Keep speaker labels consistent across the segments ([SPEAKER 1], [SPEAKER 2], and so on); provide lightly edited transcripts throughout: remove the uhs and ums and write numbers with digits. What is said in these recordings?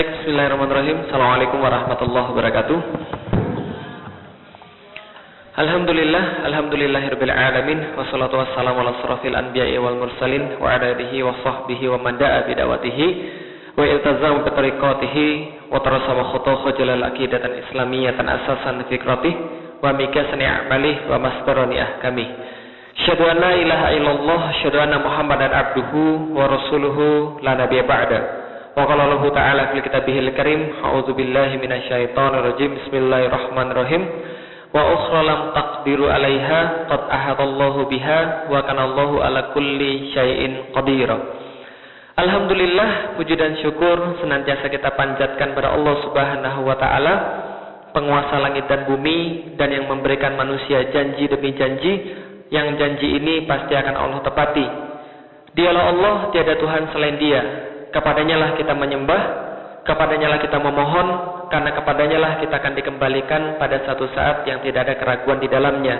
[SPEAKER 1] Baik, bismillahirrahmanirrahim. Assalamualaikum warahmatullahi wabarakatuh. Alhamdulillahirabbil alamin, wassalatu wassalamu ala asrofil anbiya'i wal mursalin wa ala alihi wa sahbihi wa man da'a bida'watihi wa iltazama bi tariqatihi wa tarasama khutah jalal aqidatan islamiyatan asasan fikratih wa mikasani a'malih wa masdarani ahkamih. Asyhadu an la ilaha illallah, asyhadu anna Muhammadan abduhu wa rasuluhu la nabiyya ba'da. Wa qala Allah ta'ala fil kitabihil karim, a'udzu billahi minasyaitonir rajim. Bismillahirrahmanirrahim. Wa ukhra lam taqdiru 'alaiha qad ahadallahu biha wa kana Allahu 'ala kulli syai'in qadir. Alhamdulillah, puji dan syukur senantiasa kita panjatkan kepada Allah Subhanahu wa taala, penguasa langit dan bumi, dan yang memberikan manusia janji demi janji, yang janji ini pasti akan Allah tepati. Dialah Allah, tiada Tuhan selain Dia. Kepadanya lah kita menyembah, kepadanya lah kita memohon, karena kepadanya lah kita akan dikembalikan pada satu saat yang tidak ada keraguan di dalamnya.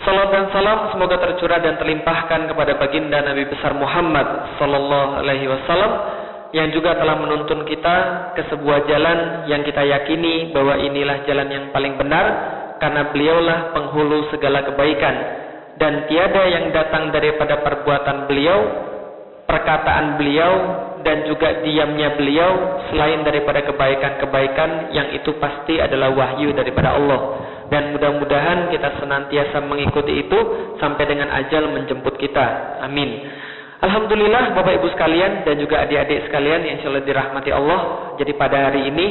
[SPEAKER 1] Salam dan salam semoga tercurah dan terlimpahkan kepada baginda Nabi besar Muhammad sallallahu alaihi wasallam, yang juga telah menuntun kita ke sebuah jalan yang kita yakini bahwa inilah jalan yang paling benar, karena beliaulah penghulu segala kebaikan, dan tiada yang datang daripada perbuatan beliau, perkataan beliau, dan juga diamnya beliau selain daripada kebaikan-kebaikan yang itu pasti adalah wahyu daripada Allah. Dan mudah-mudahan kita senantiasa mengikuti itu sampai dengan ajal menjemput kita. Amin. Alhamdulillah Bapak Ibu sekalian dan juga adik-adik sekalian yang insyaallah dirahmati Allah. Jadi pada hari ini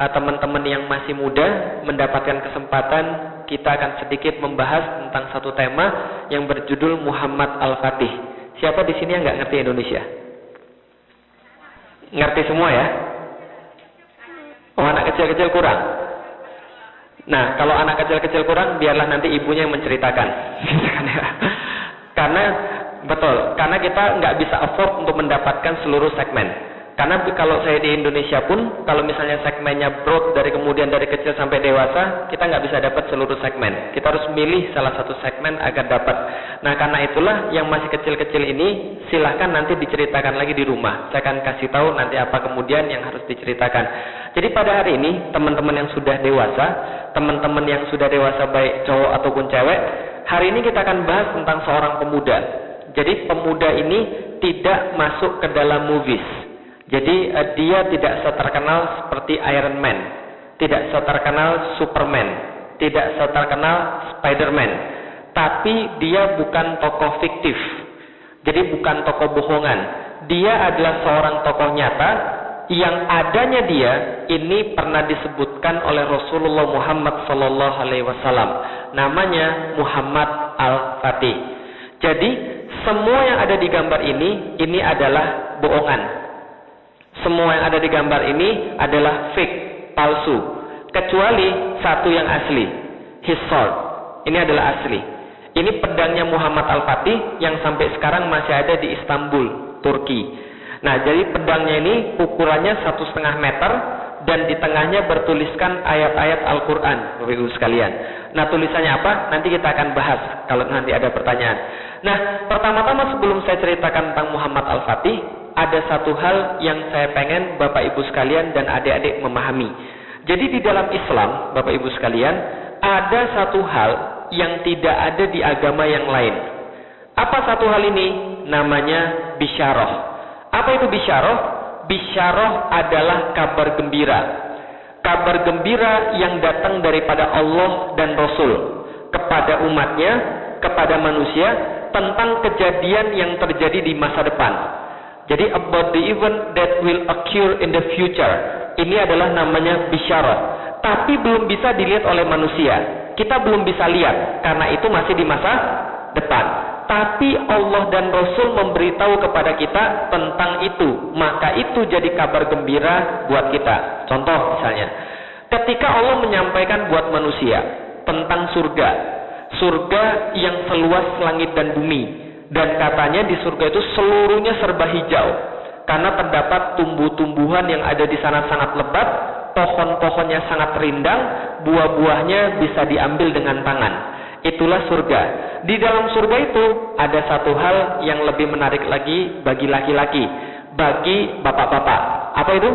[SPEAKER 1] teman-teman yang masih muda mendapatkan kesempatan, kita akan sedikit membahas tentang satu tema yang berjudul Muhammad Al-Fatih. Siapa di sini yang nggak ngerti Indonesia? Ngerti semua ya? Oh, anak kecil-kecil kurang. Nah, kalau anak kecil-kecil kurang, biarlah nanti ibunya yang menceritakan. Karena betul, karena kita nggak bisa afford untuk mendapatkan seluruh segmen. Karena kalau saya di Indonesia pun, kalau misalnya segmennya broad dari kemudian dari kecil sampai dewasa, kita nggak bisa dapat seluruh segmen. Kita harus milih salah satu segmen agar dapat. Nah, karena itulah yang masih kecil-kecil ini, silahkan nanti diceritakan lagi di rumah. Saya akan kasih tahu nanti apa kemudian yang harus diceritakan. Jadi pada hari ini, teman-teman yang sudah dewasa, teman-teman yang sudah dewasa baik cowok ataupun cewek, hari ini kita akan bahas tentang seorang pemuda. Jadi pemuda ini tidak masuk ke dalam movies. Jadi dia tidak seterkenal seperti Iron Man, tidak seterkenal Superman, tidak seterkenal Spiderman, tapi dia bukan tokoh fiktif. Jadi bukan tokoh bohongan. Dia adalah seorang tokoh nyata yang adanya dia ini pernah disebutkan oleh Rasulullah Muhammad sallallahu alaihi wasallam. Namanya Muhammad Al-Fatih. Jadi semua yang ada di gambar ini adalah bohongan. Semua yang ada di gambar ini adalah fake, palsu. Kecuali satu yang asli, his sword. Ini adalah asli. Ini pedangnya Muhammad Al-Fatih yang sampai sekarang masih ada di Istanbul, Turki. Nah, jadi pedangnya ini ukurannya 1,5 meter dan di tengahnya bertuliskan ayat-ayat Al-Quran, Bapak Ibu sekalian. Nah, tulisannya apa? Nanti kita akan bahas kalau nanti ada pertanyaan. Nah, pertama-tama sebelum saya ceritakan tentang Muhammad Al-Fatih, ada satu hal yang saya pengen Bapak Ibu sekalian dan adik-adik memahami. Jadi di dalam Islam, Bapak Ibu sekalian, ada satu hal yang tidak ada di agama yang lain. Apa satu hal ini? Namanya bisyarah. Apa itu bisyarah? Bisyarah adalah kabar gembira. Kabar gembira yang datang daripada Allah dan Rasul kepada umatnya, kepada manusia, tentang kejadian yang terjadi di masa depan. Jadi about the event that will occur in the future. Ini adalah namanya bisyarah. Tapi belum bisa dilihat oleh manusia. Kita belum bisa lihat karena itu masih di masa depan. Tapi Allah dan Rasul memberitahu kepada kita tentang itu. Maka itu jadi kabar gembira buat kita. Contoh misalnya, ketika Allah menyampaikan buat manusia tentang surga. Surga yang seluas langit dan bumi. Dan katanya di surga itu seluruhnya serba hijau. Karena terdapat tumbuh-tumbuhan yang ada di sana sangat lebat, pohon-pohonnya sangat rindang, buah-buahnya bisa diambil dengan tangan. Itulah surga. Di dalam surga itu ada satu hal yang lebih menarik lagi bagi laki-laki, bagi bapak-bapak. Apa itu?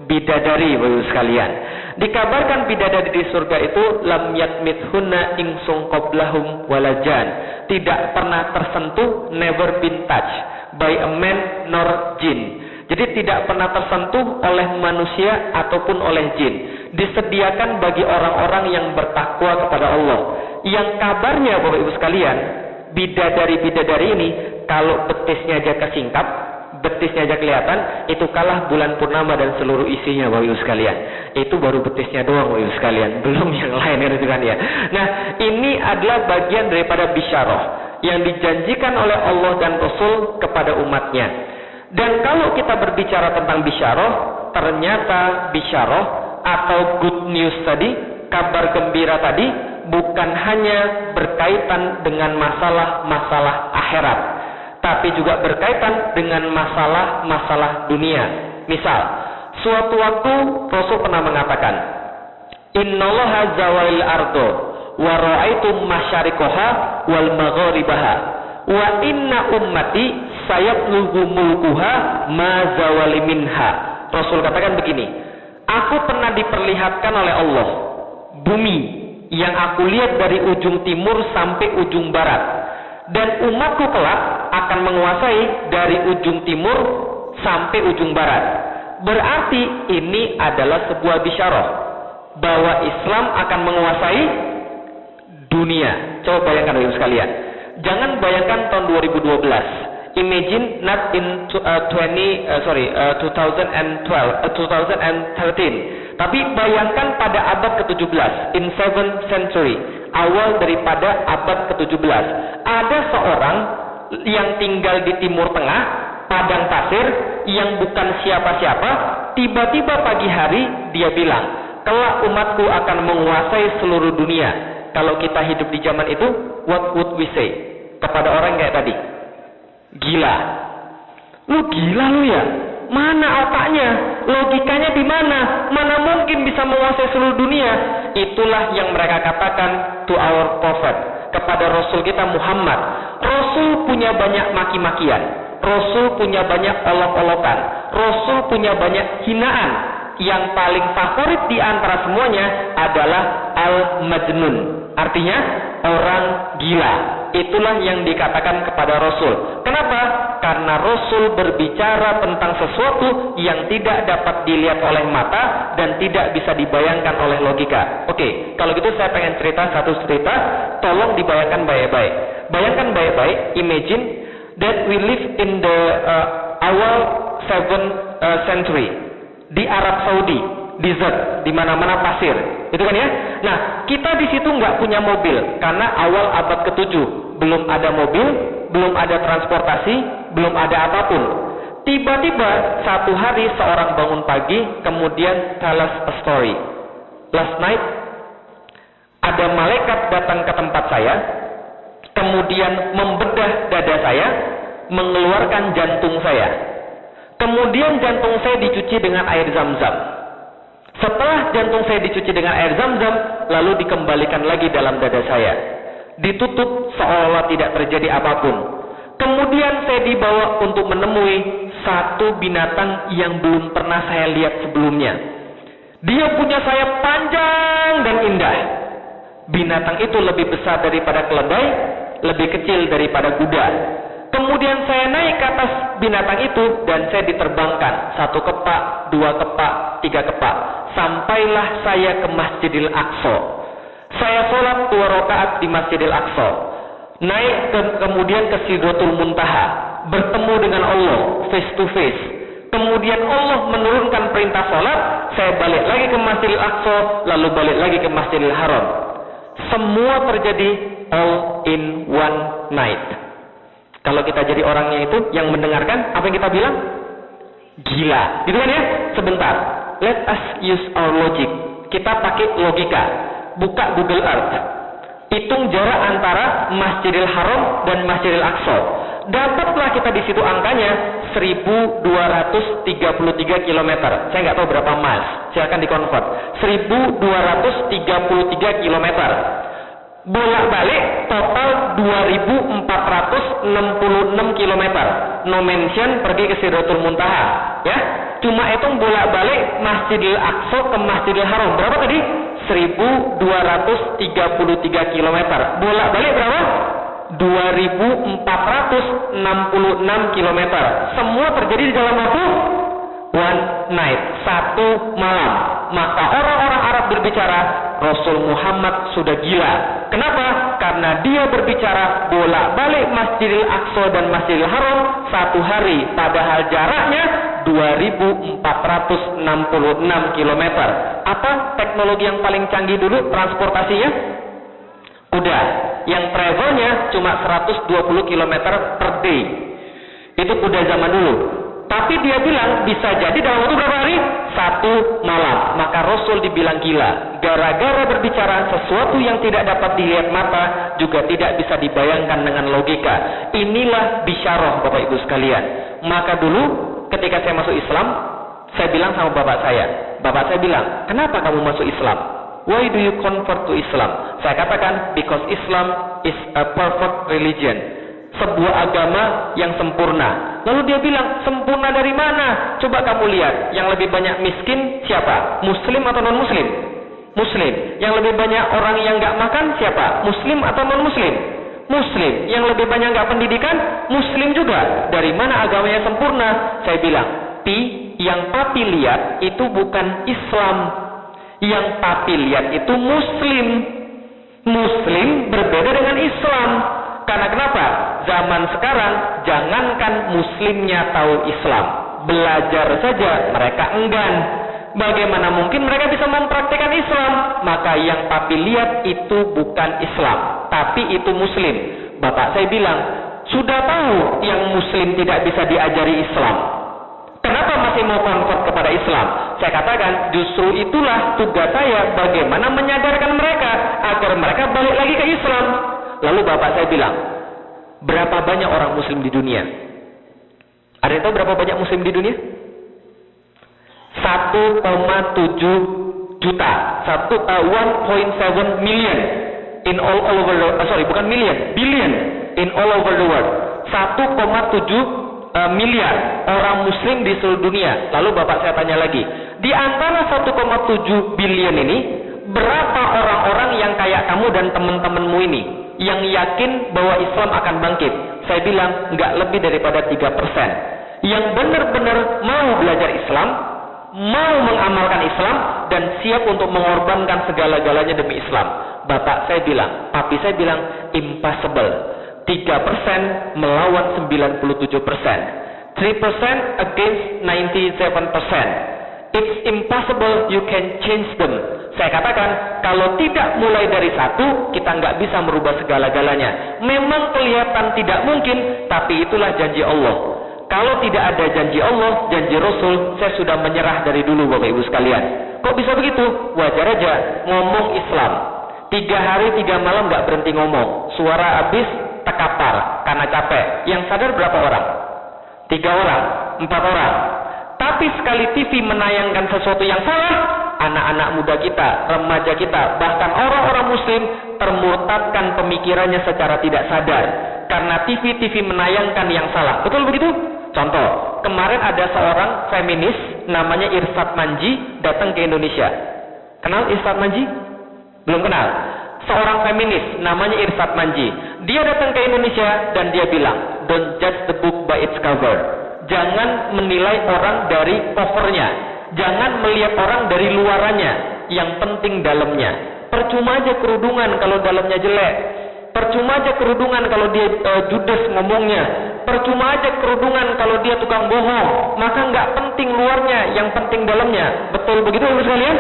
[SPEAKER 1] bidadari, Bapak sekalian. Dikabarkan bidadari di surga itu lam yatmithunna insung qablahum walajan, tidak pernah tersentuh, never been touched by a man nor jin. Jadi tidak pernah tersentuh oleh manusia ataupun oleh jin. Disediakan bagi orang-orang yang bertakwa kepada Allah. Yang kabarnya Bapak Ibu sekalian, bidadari-bidadari ini kalau betisnya aja kesingkap, betisnya aja kelihatan, itu kalah bulan purnama dan seluruh isinya Bapak Ibu sekalian. Itu baru betisnya doang Bapak Ibu sekalian, belum yang lain itu kan ya. Nah, ini adalah bagian daripada bisyarah yang dijanjikan oleh Allah dan Rasul kepada umatnya. Dan kalau kita berbicara tentang bisyarah, ternyata bisyarah atau good news tadi, kabar gembira tadi, bukan hanya berkaitan dengan masalah-masalah akhirat, tapi juga berkaitan dengan masalah-masalah dunia. Misal, suatu waktu Rasul pernah mengatakan, Innallaha zawalil ardo wa ra'aitu masyariqaha wal magharibaha wa inna ummati sayablugu mulkuha ma zawali minha. Rasul katakan begini, aku pernah diperlihatkan oleh Allah bumi yang aku lihat dari ujung timur sampai ujung barat, dan umatku kelak akan menguasai dari ujung timur sampai ujung barat. Berarti ini adalah sebuah bisyarah bahwa Islam akan menguasai dunia. Coba bayangkan Bapak Ibu sekalian. Jangan bayangkan tahun 2012. Imagine not in 2013. Tapi bayangkan pada abad ke-17, in 7th century, awal daripada abad ke-17. Ada seorang yang tinggal di Timur Tengah, padang pasir, yang bukan siapa-siapa, tiba-tiba pagi hari dia bilang, kelak umatku akan menguasai seluruh dunia. Kalau kita hidup di zaman itu, what would we say kepada orang kayak tadi? Gila. Lu gila lu ya? Mana otaknya? Logikanya di mana? Mana mungkin bisa menguasai seluruh dunia? Itulah yang mereka katakan to our prophet, kepada Rasul kita Muhammad. Rasul punya banyak maki-makian, Rasul punya banyak olok-olokan, Rasul punya banyak hinaan. Yang paling favorit di antara semuanya adalah al-majnun, artinya orang gila. Itulah yang dikatakan kepada Rasul. Kenapa? Karena Rasul berbicara tentang sesuatu yang tidak dapat dilihat oleh mata dan tidak bisa dibayangkan oleh logika. Oke, kalau gitu saya pengen cerita satu cerita, tolong dibayangkan baik-baik. Bayangkan baik-baik, imagine that we live in the awal 7th century di Arab Saudi, desert, di mana-mana pasir, itu kan ya. Nah, kita di situ nggak punya mobil karena awal abad ke-7 belum ada mobil, belum ada transportasi, belum ada apapun. Tiba-tiba satu hari seorang bangun pagi, kemudian tell us a story. Last night ada malaikat datang ke tempat saya, kemudian membedah dada saya, mengeluarkan jantung saya. Kemudian jantung saya dicuci dengan air zam-zam. Setelah jantung saya dicuci dengan air zam-zam, lalu dikembalikan lagi dalam dada saya. Ditutup seolah tidak terjadi apapun. Kemudian saya dibawa untuk menemui satu binatang yang belum pernah saya lihat sebelumnya. Dia punya sayap panjang dan indah. Binatang itu lebih besar daripada keledai, lebih kecil daripada kuda. Kemudian saya naik ke atas binatang itu dan saya diterbangkan 1 kepak, 2 kepak, 3 kepak. Sampailah saya ke Masjidil Aqsa. Saya sholat 2 rakaat di Masjidil Aqsa. Naik kemudian ke Sidratul Muntaha, bertemu dengan Allah face to face. Kemudian Allah menurunkan perintah sholat, saya balik lagi ke Masjidil Aqsa, lalu balik lagi ke Masjidil Haram. Semua terjadi all in one night. Kalau kita jadi orangnya itu yang mendengarkan, apa yang kita bilang? Gila, gitu kan ya? Sebentar, let us use our logic. Kita pakai logika. Buka Google Earth. Hitung jarak antara Masjidil Haram dan Masjidil Aqsa. Dapatlah kita di situ angkanya 1233 km. Saya nggak tahu berapa miles. Silakan dikonvert. 1233 km. Bolak-balik total 2466 km. No mention pergi ke Sidratul Muntaha, ya. cuma hitung bolak-balik Masjidil Aqsa ke Masjidil Haram. Berapa tadi? 1233 km. Bolak-balik berapa? 2466 km. Semua terjadi di dalam waktu one night, satu malam. Maka orang-orang Arab berbicara, Rasul Muhammad sudah gila. Kenapa? Karena dia berbicara bolak-balik Masjidil Aqsa dan Masjidil Haram satu hari, padahal jaraknya 2466 km. Apa teknologi yang paling canggih dulu transportasinya? Kuda. Yang travelnya cuma 120 km per day. Itu kuda zaman dulu. Tapi dia bilang bisa jadi dalam waktu berapa hari? Satu malam. Maka Rasul dibilang gila. Gara-gara berbicara sesuatu yang tidak dapat dilihat mata, juga tidak bisa dibayangkan dengan logika. Inilah bisyarah Bapak Ibu sekalian. Maka dulu ketika saya masuk Islam, saya bilang sama bapak saya bilang, kenapa kamu masuk Islam? Why do you convert to Islam? Saya katakan, because Islam is a perfect religion. Sebuah agama yang sempurna. Lalu dia bilang, sempurna dari mana? Coba kamu lihat, yang lebih banyak miskin siapa? Muslim atau non-muslim? Muslim. Yang lebih banyak orang yang nggak makan siapa? Muslim atau non-muslim? Muslim. Yang lebih banyak nggak pendidikan? Muslim juga. Dari mana agamanya sempurna? Saya bilang, yang papi lihat itu bukan Islam. Yang papi lihat itu Muslim. Muslim berbeda dengan Islam. Karena kenapa? Zaman sekarang jangankan Muslimnya tahu Islam, belajar saja mereka enggan. Bagaimana mungkin mereka bisa mempraktikkan Islam? Maka yang papi lihat itu bukan Islam, tapi itu Muslim. Bapak saya bilang, sudah tahu yang Muslim tidak bisa diajari Islam, kenapa masih mau convert kepada Islam? Saya katakan, justru itulah tugas saya, bagaimana menyadarkan mereka agar mereka balik lagi ke Islam. Lalu bapak saya bilang, berapa banyak orang Muslim di dunia? Ada yang tahu berapa banyak Muslim di dunia? 1,7 juta. 1.7 million in all over the bukan million, billion in all over the world. 1,7 miliar orang Muslim di seluruh dunia. Lalu bapak saya tanya lagi, di antara 1,7 billion ini, berapa orang-orang yang kayak kamu dan teman-temanmu ini yang yakin bahwa Islam akan bangkit? Saya bilang, nggak lebih daripada 3%. Yang benar-benar mau belajar Islam, mau mengamalkan Islam, dan siap untuk mengorbankan segala-galanya demi Islam. Bapak saya bilang, papi saya bilang, impossible. 3% melawan 97%. 3% against 97%. It's impossible you can change them. Saya katakan, kalau tidak mulai dari satu, kita nggak bisa merubah segala-galanya. Memang kelihatan tidak mungkin, tapi itulah janji Allah. Kalau tidak ada janji Allah, janji Rasul, saya sudah menyerah dari dulu Bapak Ibu sekalian. Kok bisa begitu? Wajar aja, ngomong Islam 3 hari 3 malam nggak berhenti ngomong. Suara habis, terkapar karena capek. Yang sadar berapa orang? 3 orang, 4 orang. Tapi sekali TV menayangkan sesuatu yang salah, anak-anak muda kita, remaja kita, bahkan orang-orang Muslim termurtadkan pemikirannya secara tidak sadar karena TV menayangkan yang salah. Betul begitu? Contoh, kemarin ada seorang feminis namanya Irsad Manji datang ke Indonesia. Kenal Irsad Manji? Belum kenal. Seorang feminis namanya Irsad Manji. Dia datang ke Indonesia dan dia bilang, don't judge the book by its cover. Jangan menilai orang dari covernya. Jangan melihat orang dari luarannya. Yang penting dalamnya. Percuma aja kerudungan kalau dalamnya jelek. Percuma aja kerudungan kalau dia judes ngomongnya. Percuma aja kerudungan kalau dia tukang bohong. Maka nggak penting luarnya, yang penting dalamnya. Betul begitu Ibu sekalian?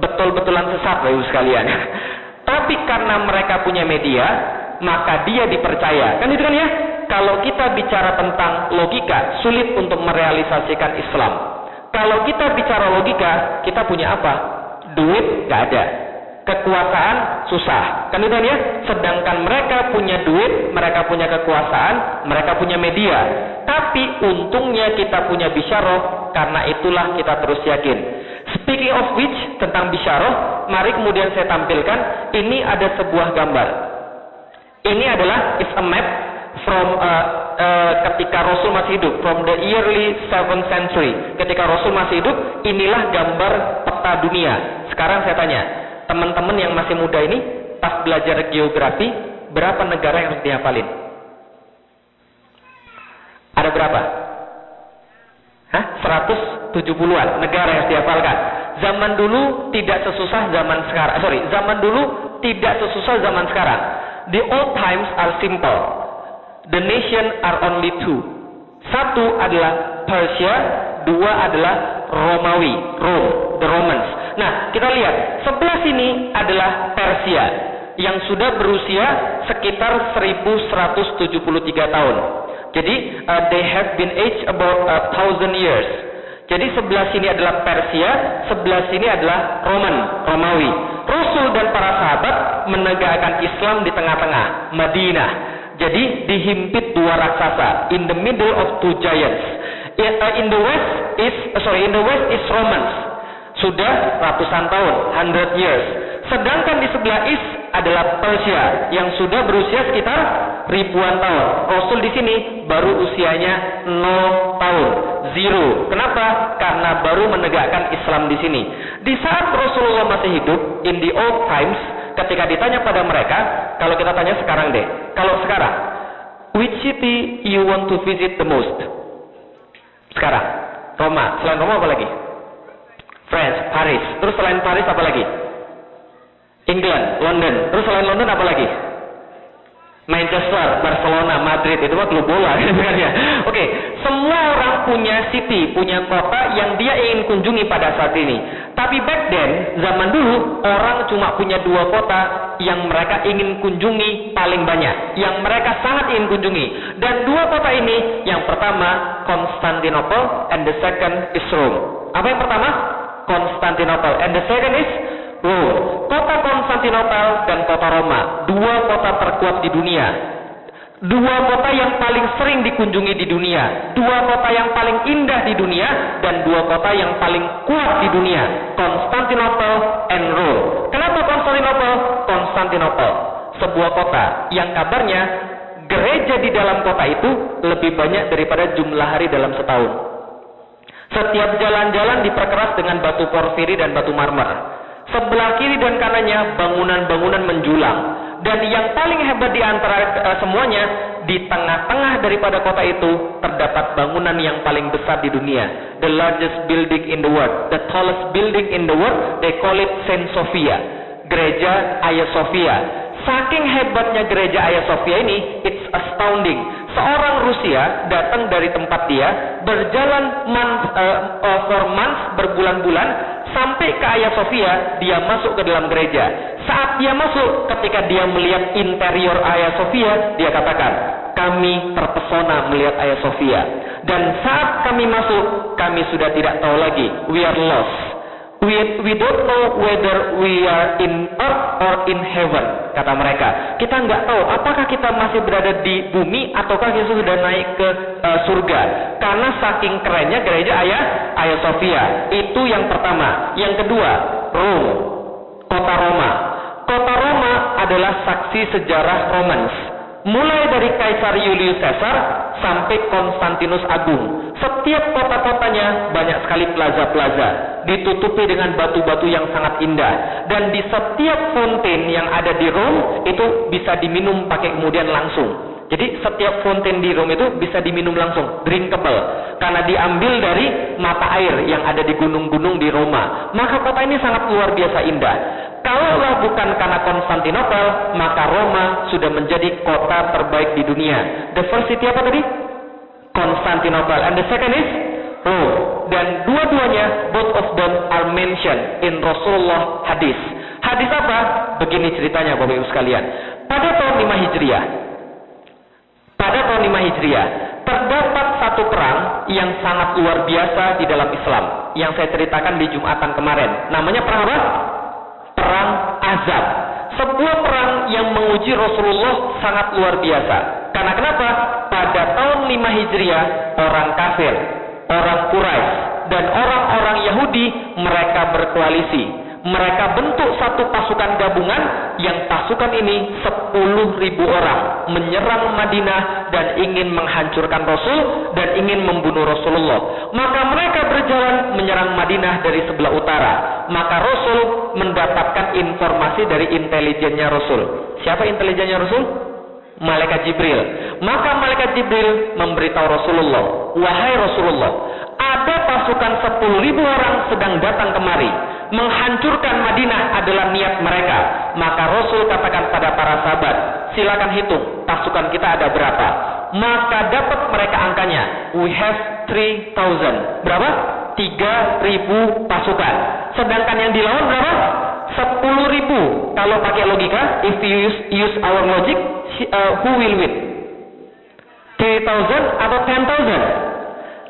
[SPEAKER 1] Betul-betulan sesat Ibu sekalian. Tapi karena mereka punya media, maka dia dipercaya. Kan itu kan ya? Kalau kita bicara tentang logika, sulit untuk merealisasikan Islam. Kalau kita bicara logika, kita punya apa? Duit nggak ada. Kekuasaan susah. Kan itu kan ya? Sedangkan mereka punya duit, mereka punya kekuasaan, mereka punya media. Tapi untungnya kita punya bisyarah, karena itulah kita terus yakin. Speaking of which, tentang bisyarah, mari kemudian saya tampilkan. Ini ada sebuah gambar. Ini adalah is a map from ketika Rasul masih hidup, from the early 7th century. Ketika Rasul masih hidup, inilah gambar peta dunia. Sekarang saya tanya, teman-teman yang masih muda ini, pas belajar geografi, berapa negara yang harus dihafalin? Ada berapa? 170-an negara yang harus dihafalkan. Zaman dulu tidak sesusah zaman sekarang. Zaman dulu tidak sesusah zaman sekarang. The old times are simple. The nation are only two. Satu adalah Persia, dua adalah Romawi, Rome, the Romans. Nah, kita lihat, sebelah sini adalah Persia yang sudah berusia sekitar 1173 tahun. Jadi, they have been aged about 1,000 years. Jadi sebelah sini adalah Persia, sebelah sini adalah Romawi. Rasul dan para sahabat menegakkan Islam di tengah-tengah, Madinah. Jadi dihimpit dua raksasa, in the middle of two giants. In the west is Romans. Sudah ratusan tahun, 100 years. Sedangkan di sebelah east adalah Persia yang sudah berusia sekitar ribuan tahun. Rasul di sini baru usianya 0 tahun, 0. Kenapa? Karena baru menegakkan Islam di sini. Di saat Rasulullah masih hidup, in the old times, ketika ditanya pada mereka, kalau kita tanya sekarang deh, kalau sekarang, which city you want to visit the most? Sekarang, Roma. Selain Roma apa lagi? France, Paris. Terus selain Paris apa lagi? England, London. Terus selain London apa lagi? Manchester, Barcelona, Madrid. Itu mah klub bola sebenarnya. Oke, semua orang punya city, punya kota yang dia ingin kunjungi pada saat ini. Tapi back then, zaman dulu, orang cuma punya dua kota yang mereka ingin kunjungi paling banyak, yang mereka sangat ingin kunjungi. Dan dua kota ini, yang pertama Constantinople and the second is Rome. Apa yang pertama? Constantinople and the second is Rome. Kota Konstantinopel dan kota Roma, dua kota terkuat di dunia, dua kota yang paling sering dikunjungi di dunia, dua kota yang paling indah di dunia, dan dua kota yang paling kuat di dunia, Konstantinopel and Rome. Kenapa Konstantinopel? Konstantinopel, sebuah kota yang kabarnya gereja di dalam kota itu lebih banyak daripada jumlah hari dalam setahun. Setiap jalan-jalan diperkeras dengan batu porfiri dan batu marmer. Sebelah kiri dan kanannya bangunan-bangunan menjulang. Dan yang paling hebat di antara semuanya, di tengah-tengah daripada kota itu terdapat bangunan yang paling besar di dunia. The largest building in the world, the tallest building in the world, they call it Saint Sophia, gereja Hagia Sophia. Saking hebatnya gereja Hagia Sophia ini, it's astounding. Seorang Rusia datang dari tempat dia, berjalan for months, berbulan-bulan, sampai ke Hagia Sophia, dia masuk ke dalam gereja. Saat dia masuk, ketika dia melihat interior Hagia Sophia, dia katakan, kami terpesona melihat Hagia Sophia. Dan saat kami masuk, kami sudah tidak tahu lagi, we are lost. We don't know whether we are in earth or in heaven, kata mereka. Kita nggak tahu apakah kita masih berada di bumi ataukah kita sudah naik ke surga. Karena saking kerennya gereja Hagia Sophia. Itu yang pertama. Yang kedua, Rome, kota Roma. Kota Roma adalah saksi sejarah Romans. Mulai dari Kaisar Julius Caesar sampai Konstantinus Agung. Setiap kota-kotanya banyak sekali plaza-plaza, ditutupi dengan batu-batu yang sangat indah. Dan di setiap fonten yang ada di Rome itu bisa diminum pakai kemudian langsung. Jadi setiap fonten di Rome itu bisa diminum langsung, drinkable, karena diambil dari mata air yang ada di gunung-gunung di Roma. Maka kota ini sangat luar biasa indah. Kalaulah bukan karena Konstantinopel, maka Roma sudah menjadi kota terbaik di dunia. The first city apa tadi? Konstantinopel. And the second is Rome. Dan dua-duanya, both of them are mentioned in Rasulullah hadis. Hadis apa? Begini ceritanya Bapak Ibu sekalian. Pada tahun 5 Hijriah, terdapat satu perang yang sangat luar biasa di dalam Islam yang saya ceritakan di Jumatan kemarin. Namanya perang apa? Perang Azab. Sebuah perang yang menguji Rasulullah sangat luar biasa. Karena kenapa? Pada tahun 5 Hijriah, orang kafir, orang Quraisy, dan orang-orang Yahudi, mereka berkoalisi. Mereka bentuk satu pasukan gabungan yang pasukan ini 10.000 orang menyerang Madinah dan ingin menghancurkan Rasul dan ingin membunuh Rasulullah. Maka mereka berjalan menyerang Madinah dari sebelah utara. Maka Rasul mendapatkan informasi dari intelijennya Rasul. Siapa intelijennya Rasul? Malaikat Jibril. Maka Malaikat Jibril memberitahu Rasulullah, wahai Rasulullah, ada pasukan 10.000 orang sedang datang kemari. Menghancurkan Madinah adalah niat mereka. Maka Rasul katakan pada para sahabat, silakan hitung pasukan kita ada berapa. Maka dapat mereka angkanya, we have 3,000. Berapa? 3.000 pasukan. Sedangkan yang dilawan berapa? 10.000. Kalau pakai logika, if you use our logic, who will win? 3,000 atau 10,000?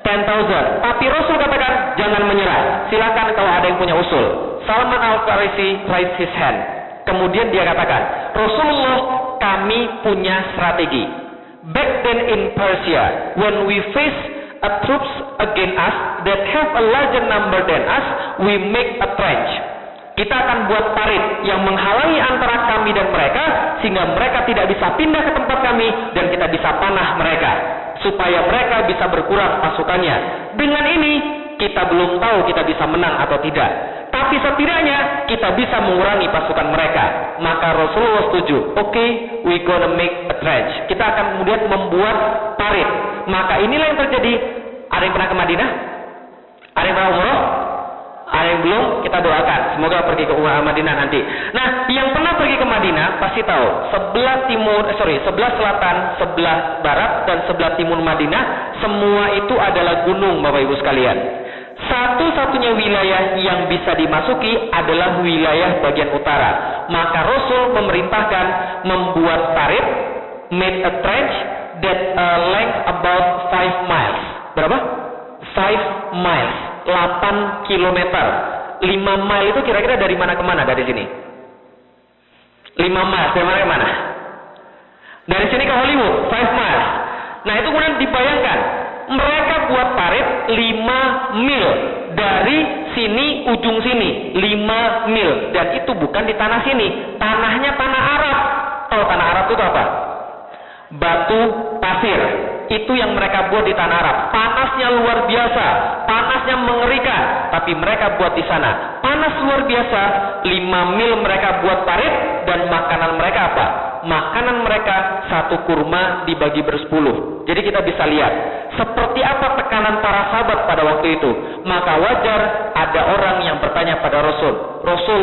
[SPEAKER 1] 10,000. Tapi Rasul katakan jangan menyerah. Silakan kalau ada yang punya usul. Salman Al-Farisi raise his hand. Kemudian dia katakan, Rasulullah, kami punya strategi. Back then in Persia, when we face a troops against us that have a larger number than us, we make a trench. Kita akan buat parit yang menghalangi antara kami dan mereka, sehingga mereka tidak bisa pindah ke tempat kami dan kita bisa panah mereka, supaya mereka bisa berkurang pasukannya. Dengan ini kita belum tahu kita bisa menang atau tidak, tapi setidaknya kita bisa mengurangi pasukan mereka. Maka Rasulullah setuju. Okay, we gonna make a trench. Kita akan kemudian membuat parit. Maka inilah yang terjadi. Ada yang pernah ke Madinah? Ada yang pernah umroh? Ada yang belum? Kita doakan semoga pergi ke Madinah nanti. Nah, yang pernah pergi ke Madinah pasti tahu sebelah selatan, sebelah barat, dan sebelah timur Madinah semua itu adalah gunung, Bapak Ibu sekalian. Satu-satunya wilayah yang bisa dimasuki adalah wilayah bagian utara. Maka Rasul memerintahkan membuat parit, made a trench that length about 5 miles. Berapa? 5 miles. 8 kilometer. 5 mile itu kira-kira dari mana ke mana dari sini? 5 miles dari mana ke mana? Dari sini ke Hollywood, 5 miles. Nah, itu kemudian dibayangkan, mereka buat parit 5 mil dari sini ujung sini, 5 mil, dan itu bukan di tanah sini, tanahnya tanah Arab. Tahu tanah Arab itu apa? Batu pasir. Itu yang mereka buat di tanah Arab. Panasnya luar biasa, panasnya mengerikan, tapi mereka buat di sana. Panas luar biasa, 5 mil mereka buat parit, dan makanan mereka apa? Makanan mereka satu kurma dibagi bersepuluh. Jadi kita bisa lihat seperti apa tekanan para sahabat pada waktu itu. Maka wajar ada orang yang bertanya pada Rasul, Rasul,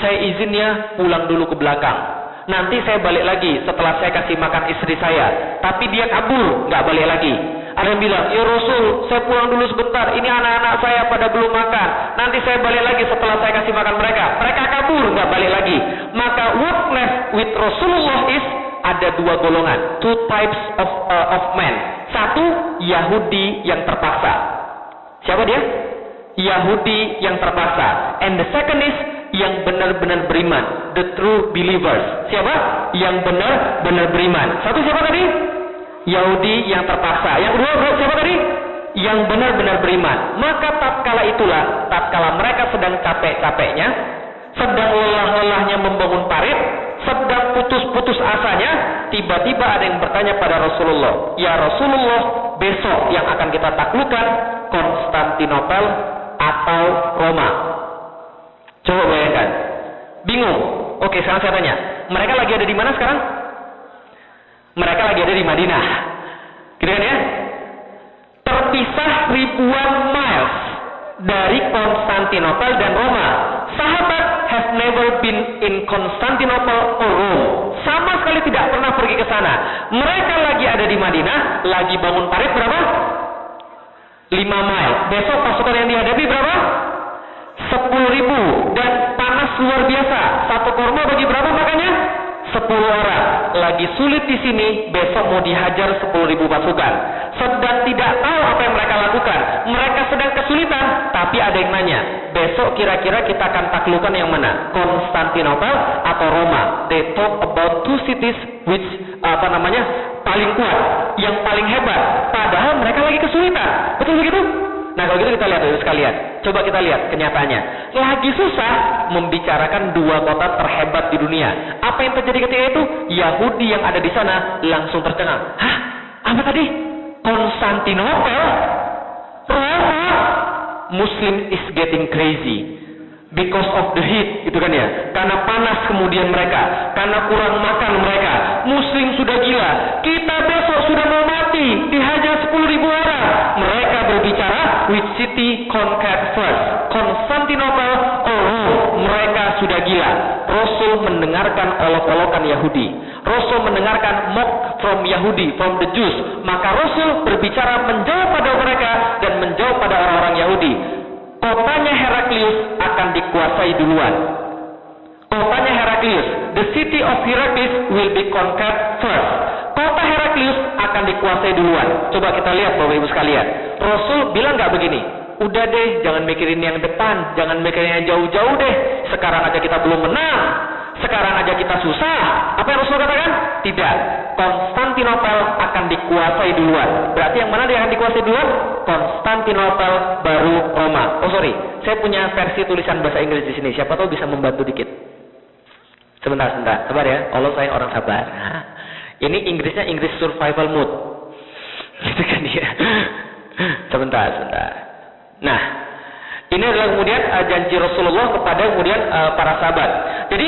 [SPEAKER 1] saya izinnya pulang dulu ke belakang. Nanti saya balik lagi setelah saya kasih makan istri saya. Tapi dia kabur, nggak balik lagi. Ada yang bilang, ya Rasul, saya pulang dulu sebentar. Ini anak-anak saya pada belum makan. Nanti saya balik lagi setelah saya kasih makan mereka. Mereka kabur, nggak balik lagi. Maka what left with Rasulullah is ada dua golongan, two types of men. Satu, Yahudi yang terpaksa. Siapa dia? Yahudi yang terpaksa. And the second is yang benar-benar beriman, the true believers. Siapa? Yang benar-benar beriman. Satu siapa tadi? Yahudi yang terpaksa. Yang kedua siapa tadi? Yang benar-benar beriman. Maka tatkala mereka sedang capek-capeknya, sedang lelah-lelahnya membangun parit, sedang putus-putus asanya, tiba-tiba ada yang bertanya pada Rasulullah, ya Rasulullah, besok yang akan kita taklukkan Konstantinopel atau Roma? Coba bayangkan, bingung. Oke, sekarang saya tanya, mereka lagi ada di mana sekarang? Mereka lagi ada di Madinah, gitu kan ya? Terpisah ribuan miles dari Konstantinopel dan Roma. Sahabat have never been in Constantinople or Rome. Sama sekali tidak pernah pergi ke sana. Mereka lagi ada di Madinah, lagi bangun parit berapa? 5 mile. Besok pasukan yang dihadapi berapa? 10.000, dan panas luar biasa. Satu kurma bagi berapa makanya? 10 orang. Lagi sulit di sini, besok mau dihajar 10.000 pasukan. Sedang tidak tahu apa yang mereka lakukan. Mereka sedang kesulitan, tapi ada yang nanya, besok kira-kira kita akan taklukkan yang mana? Konstantinopel atau Roma? They talk about two cities which paling kuat, yang paling hebat. Padahal mereka lagi kesulitan. Betul begitu? Nah kalau gitu kita lihat dulu sekalian. Coba kita lihat kenyataannya. Lagi susah membicarakan dua kota terhebat di dunia. Apa yang terjadi ketika itu? Yahudi yang ada di sana langsung tercengang. Hah? Apa tadi? Konstantinopel? Roma? Muslim is getting crazy. Because of the heat, gitu kan ya. Karena panas kemudian mereka, karena kurang makan mereka. Muslim sudah gila. Kita besok sudah mau mati, dihajar 10.000 orang. Mereka berbicara, which city conquered first? Konstantinopel or Rome? Mereka sudah gila. Rasul mendengarkan olok-olokan Yahudi. Rasul mendengarkan mock from Yahudi, from the Jews. Maka Rasul berbicara menjawab pada mereka dan menjawab pada orang-orang Yahudi. Kotanya Heraklius akan dikuasai duluan. Kotanya Heraklius, the city of Heraklius will be conquered first. Kota Heraklius akan dikuasai duluan. Coba kita lihat Bapak Ibu sekalian. Rasul bilang nggak begini. Udah deh, jangan mikirin yang depan, jangan mikirin yang jauh-jauh deh. Sekarang aja kita belum menang. Sekarang aja kita susah. Apa yang Rasul katakan? Tidak. Konstantinopel akan dikuasai duluan. Berarti yang mana dia akan dikuasai duluan? Konstantinopel baru Roma. Oh sorry, saya punya versi tulisan bahasa Inggris di sini. Siapa tahu bisa membantu dikit. Sebentar. Sabar ya. Allah sayang orang sabar. Nah, ini Inggrisnya Inggris survival mode. Gitu kan ya. Sebentar. Nah, ini adalah kemudian janji Rasulullah kepada kemudian para sahabat. Jadi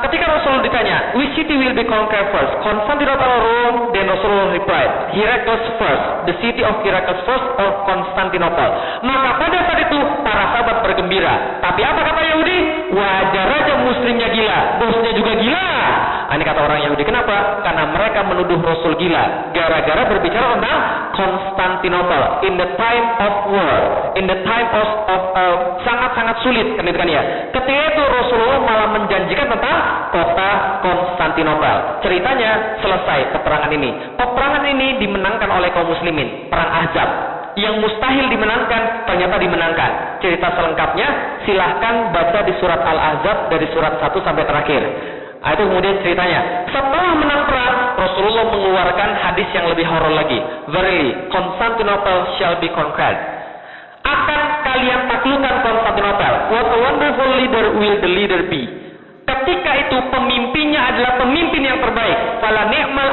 [SPEAKER 1] ketika Rasul ditanya, which city will be conquered first? Constantinople or Rome? Then Rasulullah replied, Heraclius first. The city of Heraclius first or Constantinople? Maka pada saat itu para sahabat bergembira. Tapi apa kata Yahudi? Wajar aja muslimnya gila, bosnya juga gila. Ini kata orang Yahudi. Kenapa? Karena mereka menuduh Rasul gila gara-gara berbicara tentang Konstantinopel in the time of war, in the time of sangat-sangat sulit kan itu kan ya. Ketika itu Rasulullah malah menjanjikan tentang kota Konstantinopel. Ceritanya selesai peperangan ini. Peperangan ini dimenangkan oleh kaum muslimin, perang Ahzab. Yang mustahil dimenangkan ternyata dimenangkan. Cerita selengkapnya silahkan baca di surat Al-Ahzab dari surat 1 sampai terakhir. Itu kemudian ceritanya. Setelah menang perang, Rasulullah mengeluarkan hadis yang lebih horor lagi. Verily, Constantinople shall be conquered. Akan kalian taklukkan Konstantinopel. What a wonderful leader will the leader be. Ketika itu pemimpinnya adalah pemimpin yang terbaik. Fala ni'mal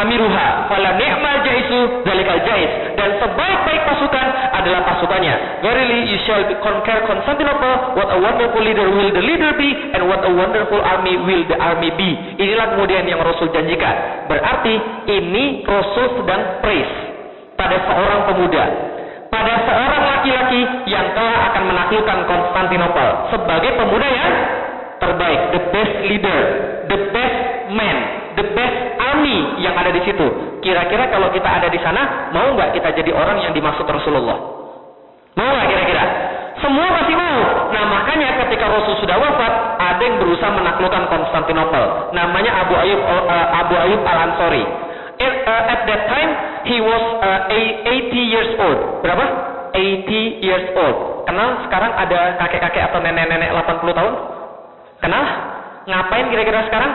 [SPEAKER 1] amiruha, fala ni'mal jaisu zalikal jais. Dan sebaik-baik pasukan adalah pasukannya. Verily you shall conquer Constantinople. What a wonderful leader will the leader be, and what a wonderful army will the army be. Inilah kemudian yang Rasul janjikan. Berarti ini Rasul sedang praise pada seorang pemuda, pada seorang laki-laki yang telah akan menaklukkan Konstantinopel sebagai pemuda yang terbaik, the best leader, the best man, the best army yang ada di situ. Kira-kira kalau kita ada di sana, mau nggak kita jadi orang yang dimaksud Rasulullah? Mau nggak kira-kira? Semua pasti mau. Nah makanya ketika Rasul sudah wafat, ada yang berusaha menaklukkan Konstantinopel. Namanya Abu Ayyub Al-Ansari. At that time he was 80 years old. Berapa? 80 years old. Kenal sekarang ada kakek-kakek atau nenek-nenek 80 tahun? Kenal? Ngapain kira-kira sekarang?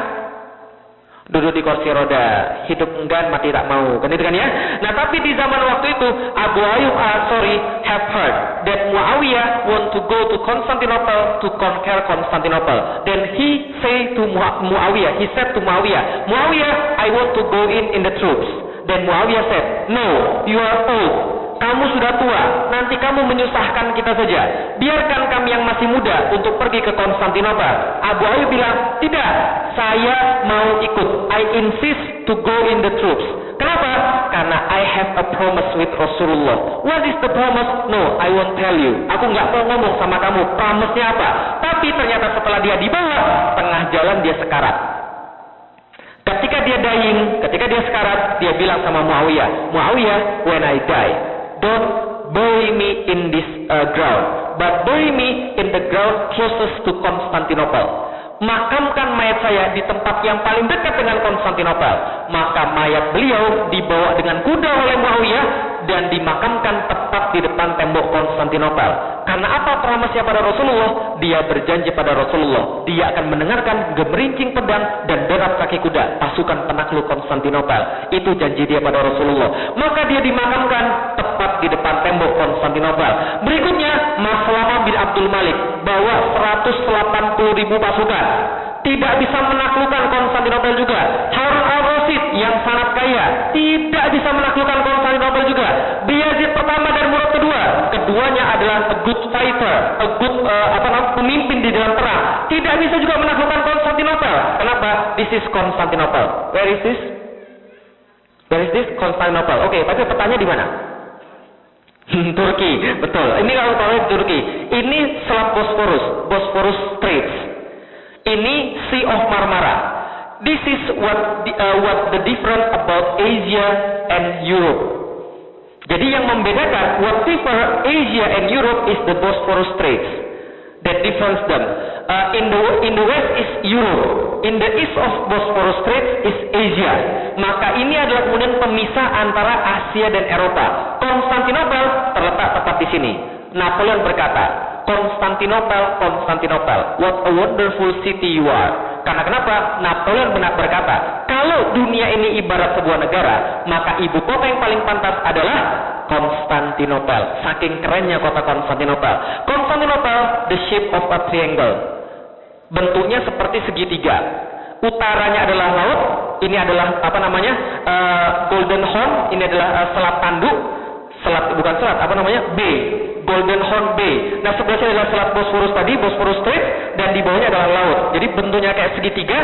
[SPEAKER 1] Duduk di kursi roda, hidup enggan, mati tak mau. Kan itu kan ya? Nah tapi di zaman waktu itu, Abu Ayyub Al-Ansari have heard that Muawiyah want to go to Constantinople to conquer Constantinople. Then he say to Muawiyah, he said to Muawiyah, I want to go in the troops. Then Muawiyah said, no, you are old. Kamu sudah tua, nanti kamu menyusahkan kita saja. Biarkan kami yang masih muda untuk pergi ke Konstantinopel. Abu Ayyub bilang, tidak, saya mau ikut. I insist to go in the troops. Kenapa? Karena I have a promise with Rasulullah. What is the promise? No, I won't tell you. Aku nggak mau ngomong sama kamu, promise-nya apa. Tapi ternyata setelah dia dibawa, tengah jalan dia sekarat. Ketika dia dying, ketika dia sekarat, dia bilang sama Muawiyah, when I die, don't bury me in this ground, but bury me in the ground closest to Constantinople. Makamkan mayat saya di tempat yang paling dekat dengan Konstantinopel. Maka mayat beliau dibawa dengan kuda oleh Muawiyah dan dimakamkan tepat di depan tembok Konstantinopel. Karena apa promisnya pada Rasulullah? Dia berjanji pada Rasulullah, dia akan mendengarkan gemerincing pedang dan derap kaki kuda pasukan penakluk Konstantinopel. Itu janji dia pada Rasulullah. Maka dia dimakamkan tepat tepat di depan tembok Konstantinopel. Berikutnya, Maslama bin Abdul Malik bawa 180.000 pasukan. Tidak bisa menaklukkan Konstantinopel juga. Harun al-Rasyid yang sangat kaya tidak bisa menaklukkan Konstantinopel juga. Bayezid pertama dan Murad kedua, keduanya adalah a good fighter, a good pemimpin di dalam perang. Tidak bisa juga menaklukkan Konstantinopel. Kenapa? This is Konstantinopel. Where is this? Where is this? Konstantinopel. Oke, tapi petanya di mana? Turki, betul. Ini kalau tahu Turki. Ini Selat Bosphorus Straits. Ini Sea of Marmara. This is what the difference about Asia and Europe. Jadi yang membedakan whatever Asia and Europe is the Bosphorus Straits that difference them. In the west is Europe, in the east of Bosphorus Straits is Asia. Maka ini adalah kemudian pemisah antara Asia dan Eropa. Konstantinopel terletak tepat di sini. Napoleon berkata, Konstantinopel, what a wonderful city you are. Karena kenapa? Napoleon benar berkata, kalau dunia ini ibarat sebuah negara, maka ibu kota yang paling pantas adalah Konstantinopel. Saking kerennya kota Konstantinopel. Konstantinopel, the shape of a triangle. Bentuknya seperti segitiga. Utaranya adalah laut, ini adalah Golden Horn, ini adalah selat tanduk. Bay, Golden Horn Bay. Nah, sebelahnya adalah selat Bosphorus tadi, Bosphorus Strait, dan di bawahnya adalah laut. Jadi bentuknya kayak segitiga.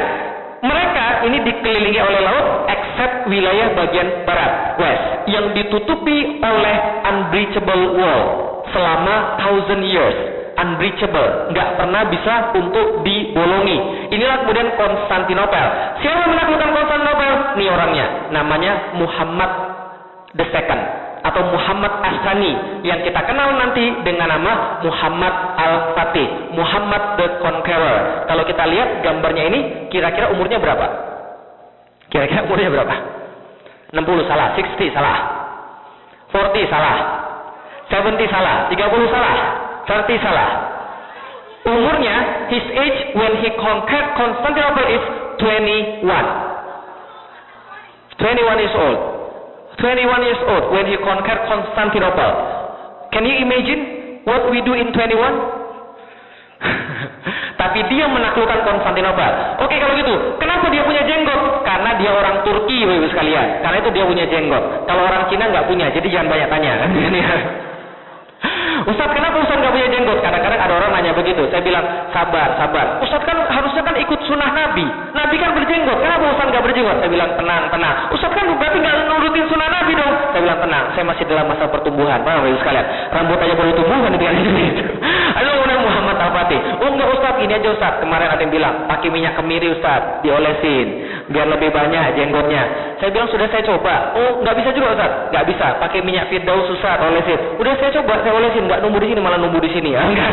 [SPEAKER 1] Mereka ini dikelilingi oleh laut, except wilayah bagian barat, west, yang ditutupi oleh unbreachable wall selama 1000 years. Unbreachable, nggak pernah bisa untuk dibolongi. Inilah kemudian Konstantinopel. Siapa yang menaklukkan Konstantinopel? Ini orangnya, namanya Muhammad II atau Muhammad As-Sani yang kita kenal nanti dengan nama Muhammad Al-Fatih, Muhammad the Conqueror. Kalau kita lihat gambarnya ini, kira-kira umurnya berapa? Kira-kira umurnya berapa? 60 salah, 60 salah, 40 salah, 70 salah, 30 salah, 30 salah. Umurnya, his age when he conquered Constantinople is 21. 21 years old. 21 years old when he conquered Constantinople. Can you imagine what we do in 21? Tapi dia menaklukkan Konstantinopel. Oke, kalau gitu, kenapa dia punya jenggot? Karena dia orang Turki, Bapak-Ibu sekalian. Karena itu dia punya jenggot. Kalau orang Cina nggak punya, jadi jangan banyak tanya. Ustaz, kenapa Ustaz nggak punya jenggot? Kadang-kadang ada orang nanya begitu. Saya bilang, sabar. Ustaz kan harusnya kan ikut sunnah Nabi. Nabi kan berjenggot. Kenapa Ustaz nggak berjenggot? Saya bilang, tenang. Ustaz kan berarti nggak nurutin sunnah Nabi dong. Saya bilang, tenang. Saya masih dalam masa pertumbuhan. Bapak Ibu sekalian, rambut aja baru tumbuh kan itu. Ayo Muhammad Al-Fatih. Oh enggak Ustaz, ini aja Ustaz. Kemarin ada yang bilang, pakai minyak kemiri Ustaz, diolesin biar lebih banyak jenggotnya. Saya bilang sudah saya coba. Oh nggak bisa juga Ustaz. Nggak bisa. Pakai minyak Firdaus Ustaz, olesin. Udah saya coba, saya olesin. Nggak numbuh di sini, malah numbuh di sini. Enggak.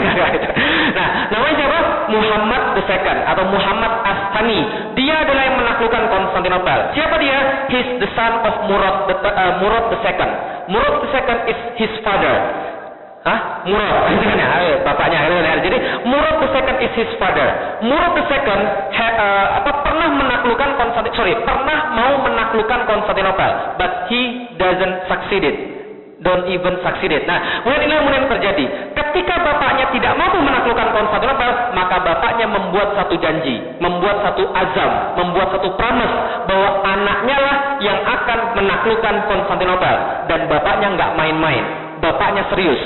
[SPEAKER 1] Nah, namanya siapa? Muhammad II atau Muhammad As-Sani. Dia adalah yang menaklukkan Konstantinopel. Siapa dia? He's the son of Murad II. Murad II is his father. Murad, bapaknya. Jadi Murad II is his father. Murad II pernah mau menaklukkan Konstantinopel, but he doesn't succeeded. Don't even succeeded. Nah, kemudian terjadi. Ketika bapaknya tidak mampu menaklukkan Konstantinopel, maka bapaknya membuat satu janji, membuat satu azam, membuat satu promise bahwa anaknya lah yang akan menaklukkan Konstantinopel. Dan bapaknya nggak main-main. Bapaknya serius.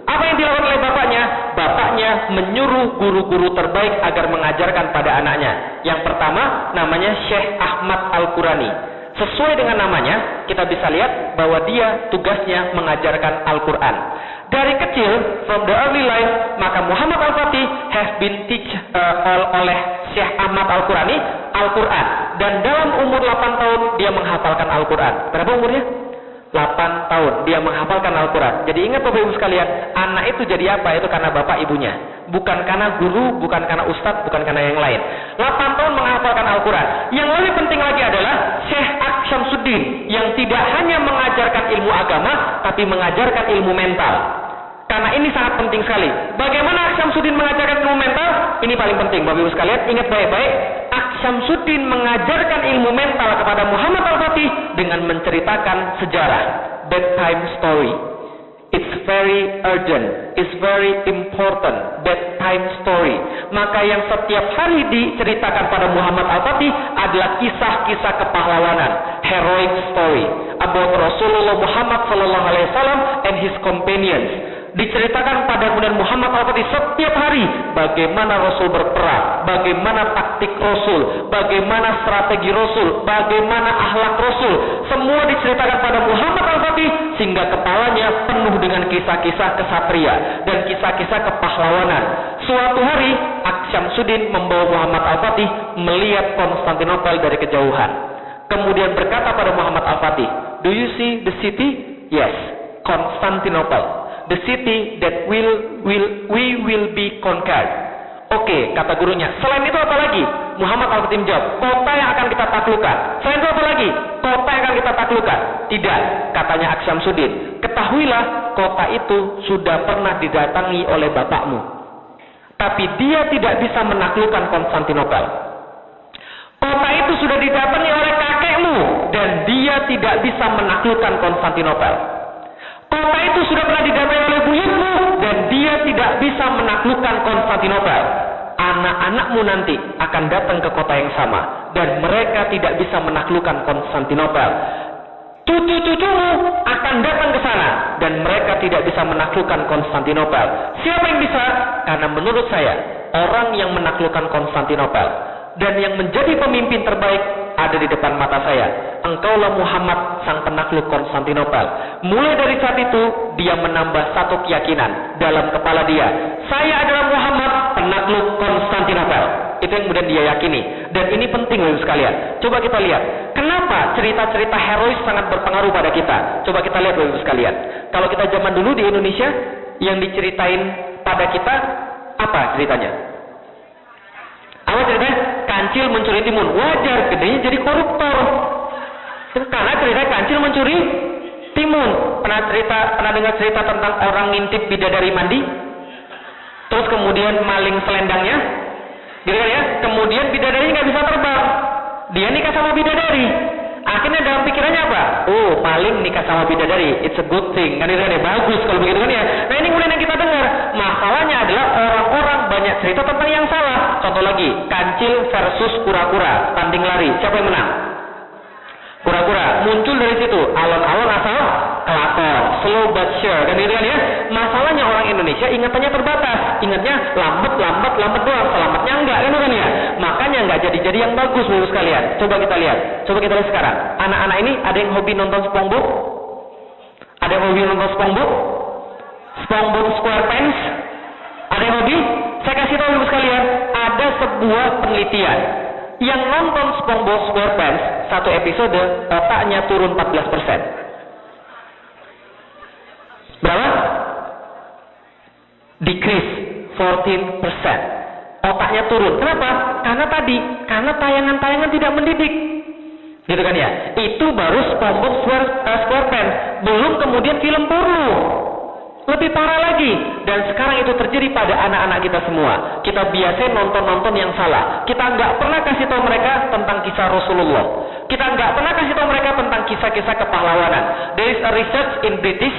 [SPEAKER 1] Apa yang dilakukan oleh bapaknya? Bapaknya menyuruh guru-guru terbaik agar mengajarkan pada anaknya. Yang pertama namanya Syekh Ahmad Al-Qurani. Sesuai dengan namanya, kita bisa lihat bahwa dia tugasnya mengajarkan Al-Quran. Dari kecil, from the early life, maka Muhammad Al-Fatih has been oleh Syekh Ahmad Al-Qurani Al-Quran. Dan dalam umur 8 tahun, dia menghafalkan Al-Quran. Berapa umurnya? 8 tahun dia menghafalkan Al-Quran. Jadi ingat Bapak Ibu sekalian, anak itu jadi apa? Itu karena bapak ibunya, bukan karena guru, bukan karena ustadz, bukan karena yang lain. 8 tahun menghafalkan Al-Quran. Yang lebih penting lagi adalah Syekh Syamsuddin yang tidak hanya mengajarkan ilmu agama, tapi mengajarkan ilmu mental. Karena ini sangat penting sekali. Bagaimana Syamsuddin mengajarkan ilmu mental? Ini paling penting Bapak Ibu sekalian, ingat baik-baik. Syamsuddin mengajarkan ilmu mental kepada Muhammad Al-Fatih dengan menceritakan sejarah, bedtime story. It's very urgent, it's very important, bedtime story. Maka yang setiap hari diceritakan pada Muhammad Al-Fatih adalah kisah-kisah kepahlawanan, heroic story about Rasulullah Muhammad SAW and his companions. Diceritakan pada kemudian Muhammad Al-Fatih setiap hari bagaimana Rasul berperang, bagaimana taktik Rasul, bagaimana strategi Rasul, bagaimana akhlak Rasul. Semua diceritakan pada Muhammad Al-Fatih sehingga kepalanya penuh dengan kisah-kisah kesatria dan kisah-kisah kepahlawanan. Suatu hari Syamsuddin membawa Muhammad Al-Fatih melihat Konstantinopel dari kejauhan. Kemudian berkata pada Muhammad Al-Fatih, "Do you see the city?" "Yes, Constantinople. The city that we will be conquered." Oke, kata gurunya. Selain itu apa lagi? Muhammad Al-Fatih menjawab, kota yang akan kita taklukkan. Selain itu apa lagi? Kota yang akan kita taklukkan. Tidak, katanya Syamsuddin. Ketahuilah, kota itu sudah pernah didatangi oleh bapakmu. Tapi dia tidak bisa menaklukkan Konstantinopel. Kota itu sudah didatangi oleh kakekmu. Dan dia tidak bisa menaklukkan Konstantinopel. Kota itu sudah pernah didatangi oleh buyutmu dan dia tidak bisa menaklukkan Konstantinopel. Anak-anakmu nanti akan datang ke kota yang sama dan mereka tidak bisa menaklukkan Konstantinopel. Cucu-cucumu akan datang ke sana dan mereka tidak bisa menaklukkan Konstantinopel. Siapa yang bisa? Karena menurut saya, orang yang menaklukkan Konstantinopel dan yang menjadi pemimpin terbaik ada di depan mata saya. Engkaulah Muhammad, sang penakluk Konstantinopel. Mulai dari saat itu, dia menambah satu keyakinan dalam kepala dia. Saya adalah Muhammad, penakluk Konstantinopel. Itu yang kemudian dia yakini. Dan ini penting Bapak sekalian. Coba kita lihat, kenapa cerita-cerita herois sangat berpengaruh pada kita. Coba kita lihat Bapak sekalian. Kalau kita zaman dulu di Indonesia, yang diceritain pada kita, apa ceritanya? Apa ceritanya? Kancil mencuri timun. Wajar, gedenya jadi koruptor. Karena cerita kancil mencuri timun. Pernah dengar cerita tentang orang ngintip bidadari mandi? Terus kemudian maling selendangnya? Gitu kan ya? Kemudian bidadari nggak bisa terbang. Dia nikah sama bidadari. Akhirnya dalam pikirannya apa? Oh, maling nikah sama bidadari. It's a good thing. Kan itu kan ya? Bagus kalau begitu kan ya? Nah ini kemudian yang kita dengar. Masalahnya adalah orang-orang banyak cerita tentang yang salah. Contoh lagi, kancil versus kura-kura. Tanding lari. Siapa yang menang? Kura-kura. Muncul dari situ. Alon-alon asal kelakon. Slow but sure. Kan itu kan ya? Masalahnya orang Indonesia ingatannya terbatas. Ingatnya lambat doang. Selamatnya enggak. Kan itu kan ya? Makanya enggak jadi yang bagus Bapak sekalian. Coba kita lihat sekarang. Anak-anak ini ada yang hobi nonton SpongeBob? Ada yang hobi nonton SpongeBob? SpongeBob SquarePants? Ada yang hobi? Saya kasih tahu Bapak sekalian, ada sebuah penelitian yang nonton SpongeBob SquarePants satu episode otaknya turun 14%. Berapa? Decrease 14%. Otaknya turun. Kenapa? Karena tayangan-tayangan tidak mendidik. Gitu kan ya? Itu baru SpongeBob SquarePants. Belum kemudian film porno. Lebih parah lagi. Dan sekarang itu terjadi pada anak-anak kita semua. Kita biasa nonton-nonton yang salah. Kita nggak pernah kasih tahu mereka tentang kisah Rasulullah. Kita nggak pernah kasih tahu mereka tentang kisah-kisah kepahlawanan. There is a research in British,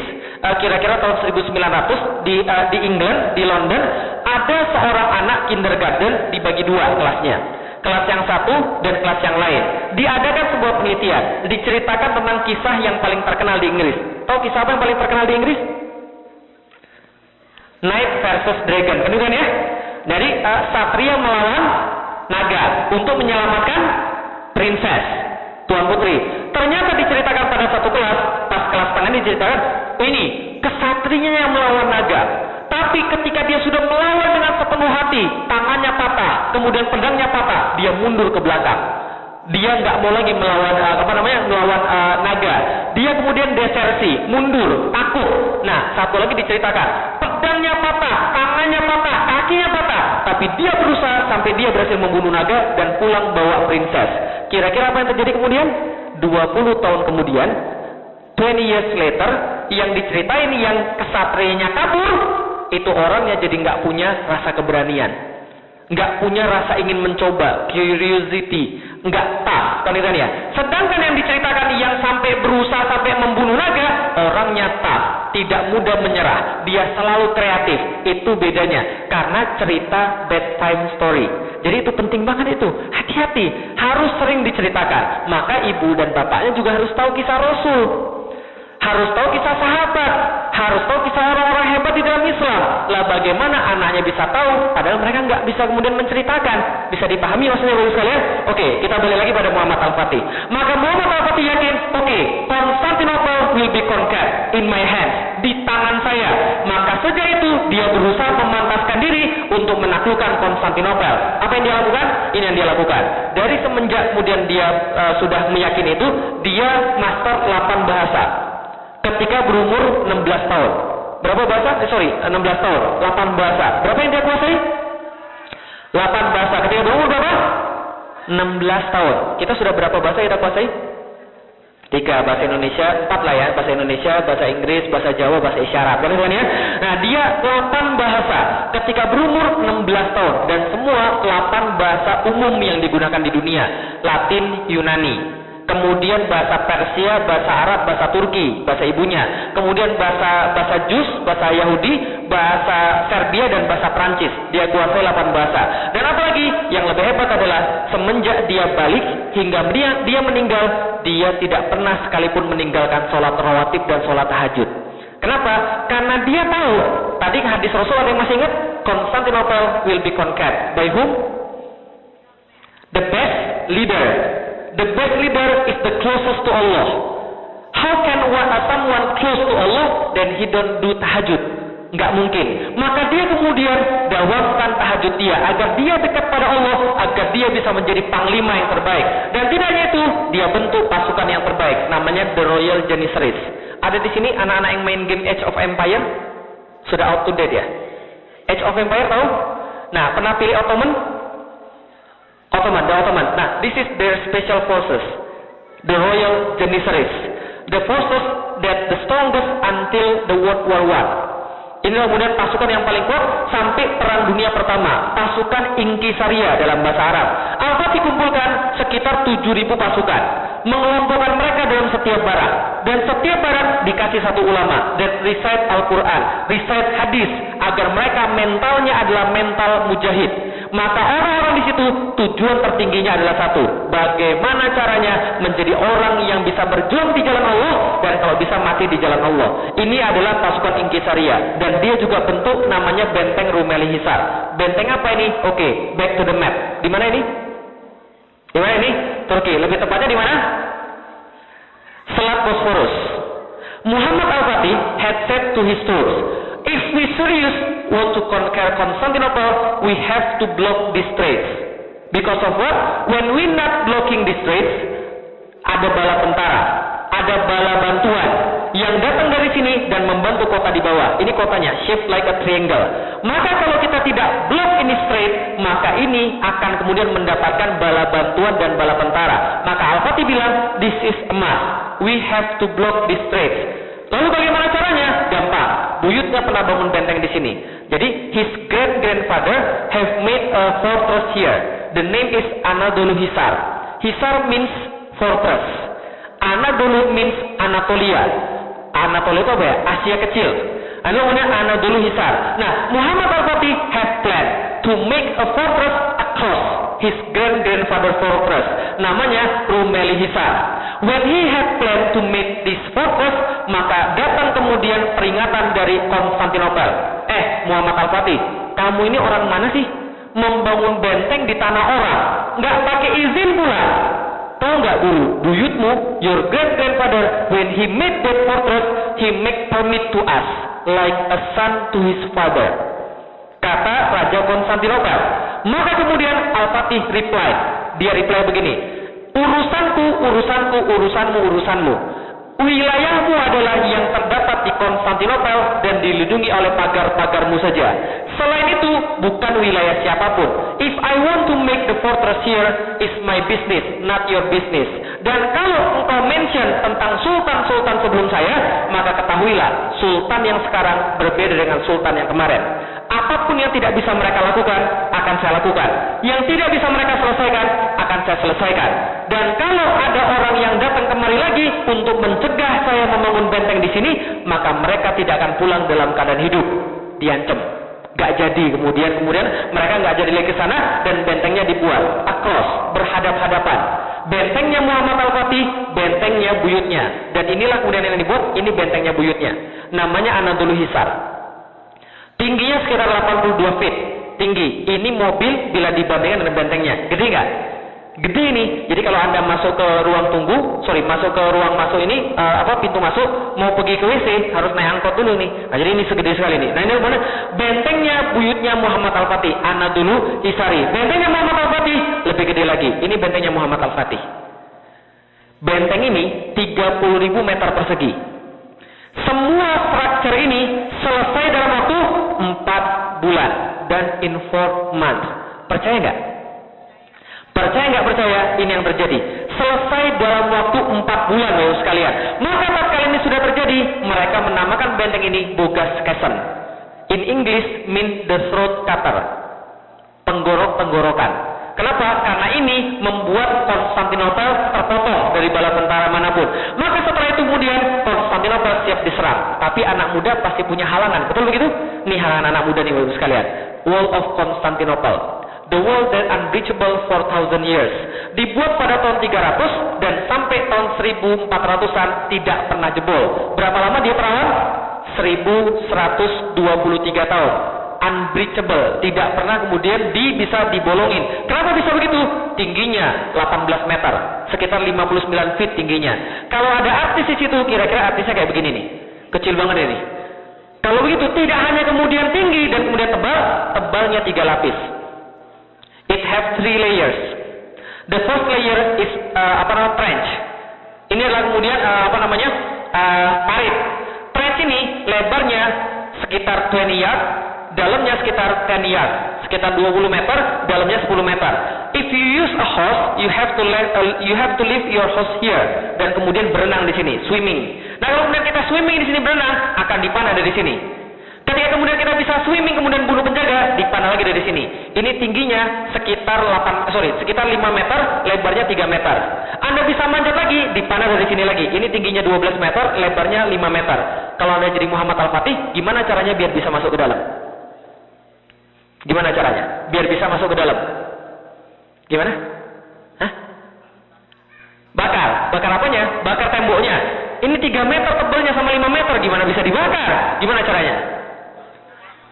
[SPEAKER 1] kira-kira tahun 1900 di England, di London, ada seorang anak kindergarten dibagi dua kelasnya. Kelas yang satu dan kelas yang lain. Diadakan sebuah penelitian. Diceritakan tentang kisah yang paling terkenal di Inggris. Tahu kisah apa yang paling terkenal di Inggris? Knight versus Dragon, kan ya? Dari satria melawan naga untuk menyelamatkan princess, tuan putri. Ternyata diceritakan pada satu kelas, pas kelas tengah diceritakan, ini kesatrianya yang melawan naga. Tapi ketika dia sudah melawan dengan sepenuh hati, tangannya patah, kemudian pedangnya patah, dia mundur ke belakang. Dia nggak mau lagi melawan melawan naga. Dia kemudian desersi, mundur, takut. Nah, satu lagi diceritakan, pedangnya patah, tangannya patah, kakinya patah, tapi dia berusaha sampai dia berhasil membunuh naga dan pulang bawa princess. Kira-kira apa yang terjadi kemudian? 20 tahun kemudian, 20 years later, yang diceritain yang kesatrianya kabur, itu orangnya jadi nggak punya rasa keberanian, nggak punya rasa ingin mencoba, curiosity, nggak tough, kan itu ya. Sedangkan yang diceritakan yang sampai berusaha sampai membunuh naga, orangnya tough, tidak mudah menyerah, dia selalu kreatif. Itu bedanya, karena cerita bedtime story. Jadi itu penting banget itu. Hati-hati, harus sering diceritakan. Maka ibu dan bapaknya juga harus tahu kisah Rasul. Harus tahu kisah sahabat, harus tahu kisah orang-orang hebat di dalam Islam. Lah bagaimana anaknya bisa tahu, padahal mereka nggak bisa kemudian menceritakan. Bisa dipahami maksudnya Bapak sekalian? Oke, kita balik lagi pada Muhammad Al-Fatih. Maka Muhammad Al-Fatih yakin, oke, Constantinople will be conquered in my hands, di tangan saya. Maka sejak itu dia berusaha memantaskan diri untuk menaklukkan Konstantinopel. Apa yang dia lakukan? Ini yang dia lakukan. Dari semenjak kemudian dia sudah meyakini itu, dia master 8 bahasa. Ketika berumur 16 tahun. Berapa bahasa? 16 tahun. 8 bahasa. Berapa yang dia kuasai? 8 bahasa. Ketika berumur berapa? 16 tahun. Kita sudah berapa bahasa kita kuasai? 3. Bahasa Indonesia, 4 lah ya. Bahasa Indonesia, bahasa Inggris, bahasa Jawa, bahasa isyarat. Kan ya? Nah, dia 8 bahasa ketika berumur 16 tahun. Dan semua 8 bahasa umum yang digunakan di dunia. Latin, Yunani. Kemudian bahasa Persia, bahasa Arab, bahasa Turki, bahasa ibunya. Kemudian bahasa Jus, bahasa Yahudi, bahasa Serbia, dan bahasa Prancis. Dia kuasai 8 bahasa. Dan apalagi yang lebih hebat adalah semenjak dia balik hingga dia meninggal, dia tidak pernah sekalipun meninggalkan sholat rawatib dan sholat tahajud. Kenapa? Karena dia tahu. Tadi hadis Rasul ada yang masih ingat? Constantinople will be conquered. By whom? The best leader. The best leader is the closest to Allah. How can someone close to Allah then he don't do tahajud? Nggak mungkin. Maka dia kemudian dawamkan tahajud dia agar dia dekat pada Allah, agar dia bisa menjadi panglima yang terbaik. Dan tidak hanya itu, dia bentuk pasukan yang terbaik, namanya The Royal Janissaries. Ada di sini anak-anak yang main game Age of Empire? Sudah out to date ya? Age of Empire tahu? Nah, pernah pilih Ottoman? The Ottoman. Nah, this is their special forces, the Royal Janissaries, the forces that the strongest until the World War I. Inilah kemudian pasukan yang paling kuat sampai Perang Dunia Pertama, pasukan Inkisaria dalam bahasa Arab. Al-Fatih kumpulkan sekitar 7.000 pasukan, mengelompokkan mereka dalam setiap barak, dan setiap barak dikasih satu ulama dan recite Al-Quran, recite hadis, agar mereka mentalnya adalah mental mujahid. Maka orang-orang di situ tujuan tertingginya adalah satu, bagaimana caranya menjadi orang yang bisa berjuang di jalan Allah dan kalau bisa mati di jalan Allah. Ini adalah pasukan Inkisaria dan dia juga bentuk namanya benteng Rumeli Hisar. Benteng apa ini? Oke, back to the map. Di mana ini? Di mana ini? Turki. Lebih tepatnya di mana? Selat Bosphorus. Muhammad Al-Fatih had said to his troops, if we serious want to conquer Constantinople, we have to block these straits. Because of what? When we not blocking these straits, ada bala tentara, ada bala bantuan yang datang dari sini dan membantu kota di bawah. Ini kotanya, shaped like a triangle. Maka kalau kita tidak block ini strait, maka ini akan kemudian mendapatkan bala bantuan dan bala tentara. Maka Al-Fatih bilang, this is a must. We have to block these straits. Lalu bagaimana caranya? Gampang. Buyutnya pernah bangun benteng di sini. Jadi his great-grandfather have made a fortress here. The name is Anadolu Hisar. Hisar means fortress. Anadolu means Anatolia. Anatolia itu apa ya? Asia kecil. Namanya Anadolu Hisar. Nah, Muhammad Al-Fatih have planned to make a fortress across his great-grandfather fortress. Namanya Rumeli Hisar. When he had planned to make this fortress, maka datang kemudian peringatan dari Konstantinopel. Muhammad Al-Fatih, kamu ini orang mana sih? Membangun benteng di tanah orang, nggak pakai izin pula. Tahu nggak dulu, buyutmu, your great-grandfather, when he made that fortress, he make permit to us, like a son to his father. Kata Raja Konstantinopel. Maka kemudian Al-Fatih reply. Dia reply begini, urusanku, urusanku, urusanmu, urusanmu. Wilayahmu adalah yang terdapat di Konstantinopel dan dilindungi oleh pagar-pagarmu saja. Selain itu, bukan wilayah siapapun. If I want to make the fortress here, is my business, not your business. Dan kalau engkau mention tentang sultan-sultan sebelum saya, maka ketahuilah, sultan yang sekarang berbeda dengan sultan yang kemarin. Apapun yang tidak bisa mereka lakukan, akan saya lakukan. Yang tidak bisa mereka selesaikan, akan saya selesaikan. Dan kalau ada orang yang datang kemari lagi untuk mencegah saya membangun benteng di sini, maka mereka tidak akan pulang dalam keadaan hidup. Diancam. Gak jadi, kemudian mereka gak jadi lagi ke sana, dan bentengnya dibuat across, berhadap-hadapan. Bentengnya Muhammad Al-Fatih, bentengnya buyutnya, dan inilah kemudian yang dibuat, ini bentengnya buyutnya, namanya Anadolu Hisar. Tingginya sekitar 82 feet tinggi. Ini mobil bila dibandingkan dengan bentengnya, gede nggak? Gede ini. Jadi kalau Anda masuk ke ruang tunggu, masuk ke ruang masuk ini, pintu masuk, mau pergi ke WC, harus naik angkot dulu nih. Nah, jadi ini segede sekali nih. Nah, ini mana? Bentengnya buyutnya Muhammad Al-Fatih, Anadolu Hisari. Bentengnya Muhammad Al-Fatih lebih gede lagi. Ini bentengnya Muhammad Al-Fatih. Benteng ini 30.000 meter persegi. Semua struktur ini selesai dalam waktu 4 bulan dan in 4 months. Percaya nggak? Percaya nggak percaya, ini yang terjadi. Selesai dalam waktu 4 bulan, Bapak sekalian. Maka tatkala ini sudah terjadi, mereka menamakan benteng ini Bogas Castle. In English mean the throat cutter. Penggorok-penggorokan. Kenapa? Karena ini membuat Konstantinopel terpotong dari bala tentara manapun. Maka setelah itu kemudian Konstantinopel siap diserang. Tapi anak muda pasti punya halangan. Betul begitu? Nih halangan anak muda nih Bapak sekalian. Wall of Constantinople. The wall that unbreachable for 1,000 years. Dibuat pada tahun 300 dan sampai tahun 1400-an tidak pernah jebol. Berapa lama dia perawan? 1123 tahun. Unbreachable, tidak pernah kemudian bisa dibolongin. Kenapa bisa begitu? Tingginya 18 meter, sekitar 59 feet tingginya. Kalau ada artis di situ, kira-kira artisnya kayak begini nih. Kecil banget ini. Kalau begitu, tidak hanya kemudian tinggi dan kemudian tebal, tebalnya 3 lapis. It have 3 layers. The first layer is trench. Ini adalah kemudian parit. Trench ini lebarnya sekitar 20 yard, dalamnya sekitar 10 yard, sekitar 20 meter, dalamnya 10 meter. If you use a hose, you have to leave your hose here, dan kemudian berenang di sini, swimming. Nah, kalau kemudian kita swimming di sini berenang, akan dipanah dari sini. Ketika kemudian kita bisa swimming, kemudian bunuh penjaga, dipanah lagi dari sini. Ini tingginya sekitar 5 meter, lebarnya 3 meter. Anda bisa manjat lagi, dipanah dari sini lagi. Ini tingginya 12 meter, lebarnya 5 meter. Kalau Anda jadi Muhammad Al-Fatih, gimana caranya biar bisa masuk ke dalam? Gimana caranya? Biar bisa masuk ke dalam. Gimana? Hah? Bakar apanya? Bakar temboknya. Ini 3 meter tebalnya sama 5 meter, gimana bisa dibakar? Gimana caranya?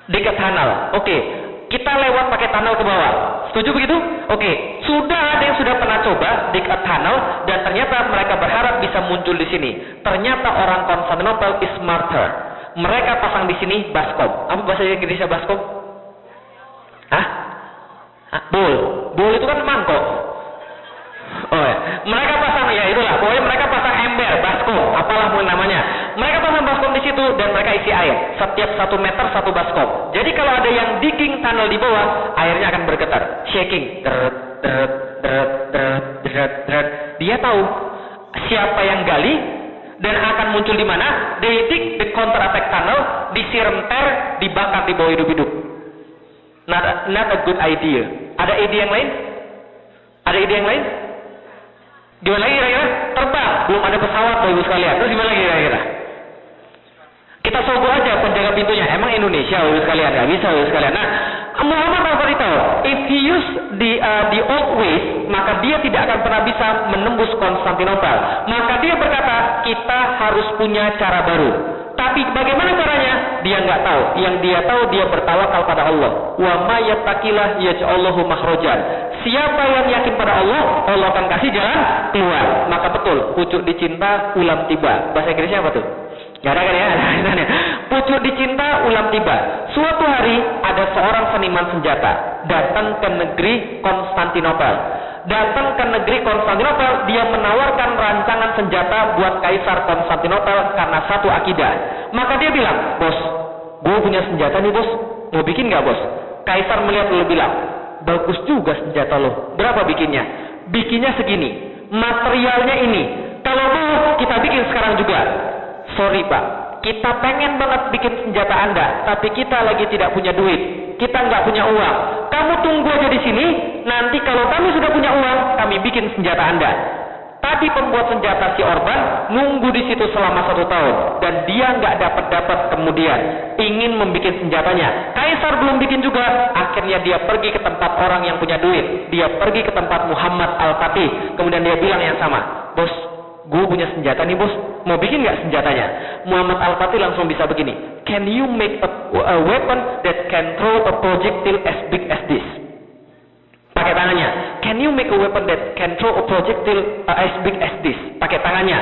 [SPEAKER 1] Dekat tunnel. Oke. Kita lewat pakai tunnel ke bawah. Setuju begitu? Oke. Sudah ada yang sudah pernah coba dekat tunnel dan ternyata mereka berharap bisa muncul di sini. Ternyata orang Konstantinopel is smarter. Mereka pasang di sini baskom. Apa bahasa Inggrisnya baskom? Hah? Bowl itu kan mangkok. Oh ya. Mereka pasang, ya itulah. Pokoknya mereka pasang ember, baskom, apalah pun namanya. Mereka pasang baskom di situ dan mereka isi air. Setiap 1 meter 1 baskom. Jadi kalau ada yang digging tunnel di bawah, airnya akan bergetar, shaking. Dia tahu siapa yang gali dan akan muncul di mana. They dig the counter attack tunnel, disiram ter, dibakar di bawah hidup-hidup. Not a good idea. Ada ide yang lain? Ada ide yang lain? Gimana lagi kira-kira? Terbang, belum ada pesawat Bapak Ibu sekalian. Terus gimana lagi kira-kira? Kita sogok aja penjaga pintunya. Emang Indonesia Bapak Ibu sekalian? Gak bisa Bapak Ibu sekalian. Nah, Muhammad Al-Fatih, if he use the old ways, maka dia tidak akan pernah bisa menembus Konstantinopel. Maka dia berkata, kita harus punya cara baru. Tapi bagaimana caranya? Dia nggak tahu. Yang dia tahu, dia bertawakal pada Allah. Wa ma yattaqillah yaj'allahu makhrajan. Siapa yang yakin pada Allah, Allah akan kasih jalan keluar. Maka betul, pucuk dicinta, ulam tiba. Bahasa Inggrisnya apa tuh? Gak ada kan ya? Pucuk dicinta, ulam tiba. Suatu hari ada seorang seniman senjata datang ke negeri Konstantinopel. Datang ke negeri Konstantinopel, dia menawarkan rancangan senjata buat Kaisar Konstantinopel karena satu akidah. Maka dia bilang, bos, gue punya senjata nih bos, mau bikin gak bos? Kaisar melihat lalu bilang, bagus juga senjata lo, berapa bikinnya? Bikinnya segini, materialnya ini, kalau mau kita bikin sekarang juga. Sorry pak, kita pengen banget bikin senjata Anda, tapi kita lagi tidak punya duit. Kita nggak punya uang. Kamu tunggu aja di sini. Nanti kalau kami sudah punya uang, kami bikin senjata Anda. Tadi pembuat senjata si Orban nunggu di situ selama 1 tahun dan dia nggak dapat kemudian ingin membuat senjatanya. Kaisar belum bikin juga. Akhirnya dia pergi ke tempat orang yang punya duit. Dia pergi ke tempat Muhammad Al-Fatih. Kemudian dia bilang yang sama, bos, gue punya senjata nih bos, mau bikin nggak senjatanya? Muhammad Al-Fatih langsung bisa begini, can you make a weapon that can throw a projectile as big as this? Pakai tangannya. Can you make a weapon that can throw a projectile as big as this? Pakai tangannya.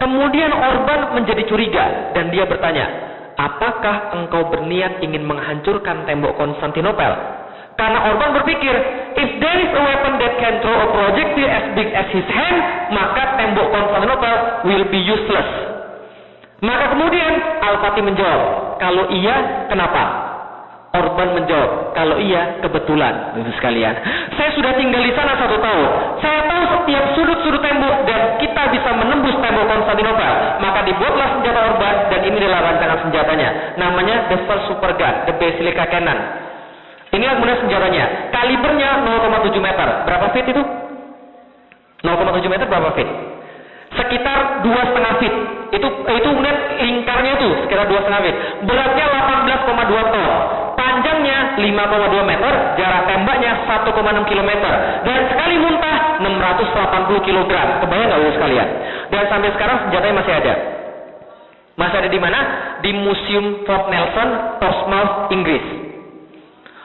[SPEAKER 1] Kemudian Orban menjadi curiga dan dia bertanya, apakah engkau berniat ingin menghancurkan tembok Konstantinopel? Karena Orban berpikir, if there is a weapon that can throw a projectile as big as his hand, maka tembok Konstantinopel will be useless. Maka kemudian Al-Fatih menjawab, kalau iya, kenapa? Orban menjawab, kalau iya, kebetulan. Bapak sekalian, saya sudah tinggal di sana 1 tahun. Saya tahu setiap sudut-sudut tembok dan kita bisa menembus tembok Konstantinopel. Maka dibuatlah senjata Orban dan ini adalah rancangan senjatanya. Namanya the first super gun, the Basilica Cannon. Inilah kemudian senjatanya. Kalibernya 0,7 meter. Berapa feet itu? 0,7 meter berapa feet? Sekitar 2,5 feet. Itu kemudian lingkarnya itu sekitar 2,5 feet. Beratnya 18,2 ton. Panjangnya 5,2 meter, jarak tembaknya 1,6 km. Dan sekali muntah 680 kg. Kebayang nggak Bapak sekalian? Dan sampai sekarang senjatanya masih ada. Masih ada di mana? Di Museum Fort Nelson, Portsmouth, Inggris.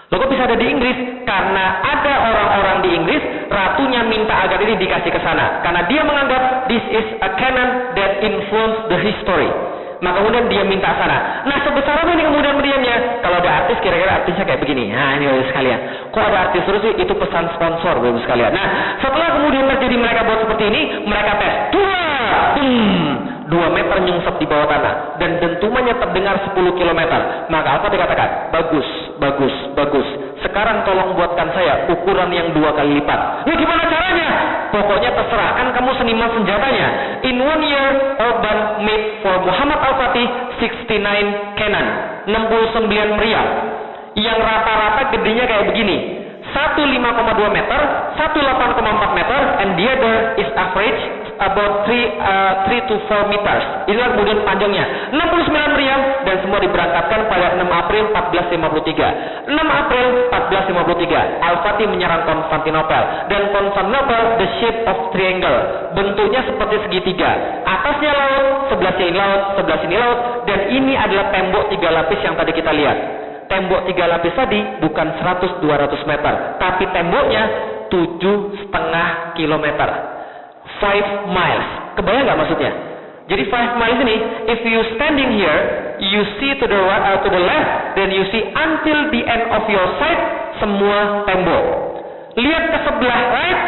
[SPEAKER 1] Loh kok bisa ada di Inggris? Karena ada orang-orang di Inggris, ratunya minta agar ini dikasih ke sana. Karena dia menganggap this is a cannon that influence the history. Maka kemudian dia minta sana. Nah sebesar apa ini kemudian meriamnya? Kalau ada artis, kira-kira artisnya kayak begini. Nah ini Bapak sekalian. Kok ada artis terus sih? Itu pesan sponsor Bapak sekalian. Nah setelah kemudian terjadi mereka buat seperti ini, mereka tes. 2 meter nyungsep di bawah tanah. Dan dentumannya terdengar 10 km. Maka apa dikatakan? Bagus. Sekarang tolong buatkan saya ukuran yang 2 kali lipat. Ini gimana caranya? Pokoknya terserah, kan kamu seniman senjatanya. In 1 year, Orban made for Muhammad Al-Fatih 69 cannon, 69 meriam. Yang rata-rata gedenya kayak begini. Satu 5,2 meter, satu 8,4 meter, and the other is average about 3 to 4 meters. Inilah kemudian panjangnya 69 meriam dan semua diberangkatkan pada 6 April 1453. 6 April 1453 Al-Fatih menyerang Konstantinopel, dan Konstantinopel the shape of triangle, bentuknya seperti segitiga. Atasnya laut, sebelah sini laut, sebelah sini laut, dan ini adalah tembok 3 lapis yang tadi kita lihat. Tembok 3 lapis tadi bukan 100-200 meter, tapi temboknya 7,5 kilometer. 5 miles. Kebayang nggak maksudnya? Jadi 5 miles ini, if you standing here, you see to the right, to the left, then you see until the end of your side, semua tembok. Lihat ke sebelah right,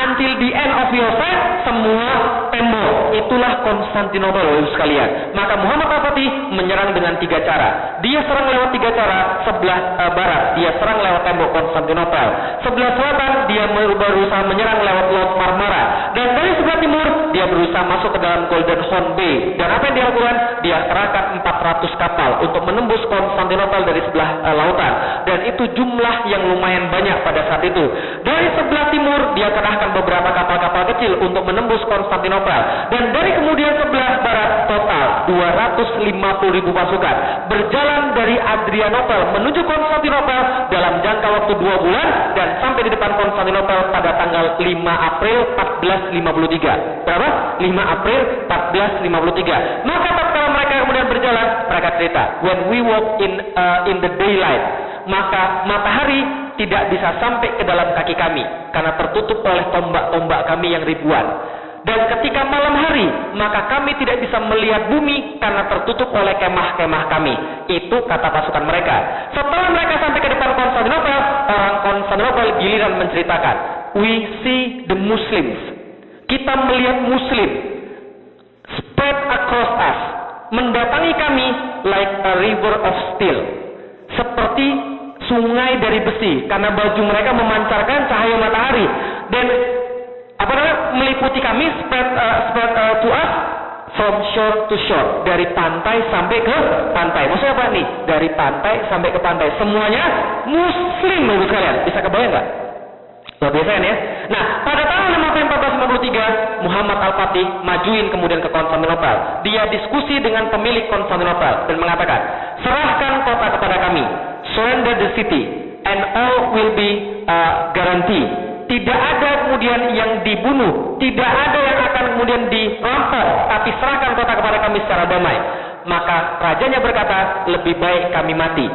[SPEAKER 1] until the end of your side, semua tembok. Itulah Konstantinopel sekalian. Maka Muhammad Al-Fatih menyerang dengan 3 cara. Dia serang lewat 3 cara. Sebelah barat, dia serang lewat tembok Konstantinopel. Sebelah selatan, dia berusaha menyerang lewat Laut Marmara. Dan dari sebelah timur, dia berusaha masuk ke dalam Golden Horn Bay. Dan apa yang dia lakukan? Dia kerahkan 400 kapal untuk menembus Konstantinopel dari sebelah lautan. Dan itu jumlah yang lumayan banyak pada saat itu. Dari sebelah timur, dia kerahkan beberapa kapal-kapal kecil untuk menembus Konstantinopel. Dan dari kemudian sebelah barat, total 250.000 pasukan berjalan dari Adrianopel menuju Konstantinopel dalam jangka waktu 2 bulan dan sampai di depan Konstantinopel pada tanggal 5 April 1453. Berapa? 5 April 1453. Maka tatkala mereka kemudian berjalan, mereka cerita, when we walk in the daylight, maka matahari tidak bisa sampai ke dalam kaki kami karena tertutup oleh tombak-tombak kami yang ribuan. Dan ketika malam hari, maka kami tidak bisa melihat bumi karena tertutup oleh kemah-kemah kami. Itu kata pasukan mereka. Setelah mereka sampai ke depan Konstantinopel, orang Konstantinopel giliran menceritakan, we see the Muslims. Kita melihat Muslim spread across us, mendatangi kami like a river of steel, seperti sungai dari besi, karena baju mereka memancarkan cahaya matahari. Dan meliputi kami, spread to us from shore to shore, dari pantai sampai ke pantai. Maksudnya apa nih? Dari pantai sampai ke pantai, semuanya Muslim, Bapak sekalian. Bisa kebayang nggak? Luar biasa kan ya? Nah, pada tahun 1453, Muhammad Al-Fatih majuin kemudian ke Konstantinopel. Dia diskusi dengan pemilik Konstantinopel dan mengatakan, serahkan kota kepada kami, surrender the city, and all will be guaranteed. Tidak ada kemudian yang dibunuh, tidak ada yang akan kemudian dirampok, tapi serahkan kota kepada kami secara damai. Maka rajanya berkata, lebih baik kami mati.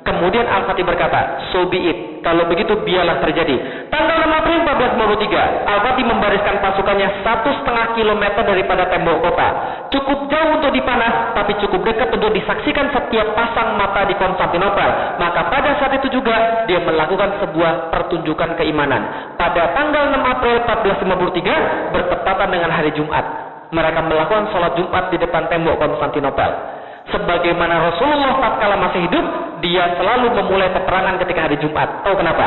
[SPEAKER 1] Kemudian Al-Fatih berkata, so be it. Kalau begitu biarlah terjadi. Tanggal 6 April 1453, Al-Fatih membariskan pasukannya 1,5 kilometer daripada tembok kota. Cukup jauh untuk dipanah, tapi cukup dekat untuk disaksikan setiap pasang mata di Konstantinopel. Maka pada saat itu juga dia melakukan sebuah pertunjukan keimanan. Pada tanggal 6 April 1453 bertepatan dengan hari Jumat, mereka melakukan sholat Jumat di depan tembok Konstantinopel. Sebagaimana Rasulullah tatkala masih hidup, dia selalu memulai peperangan ketika hari Jumat. Tahu kenapa?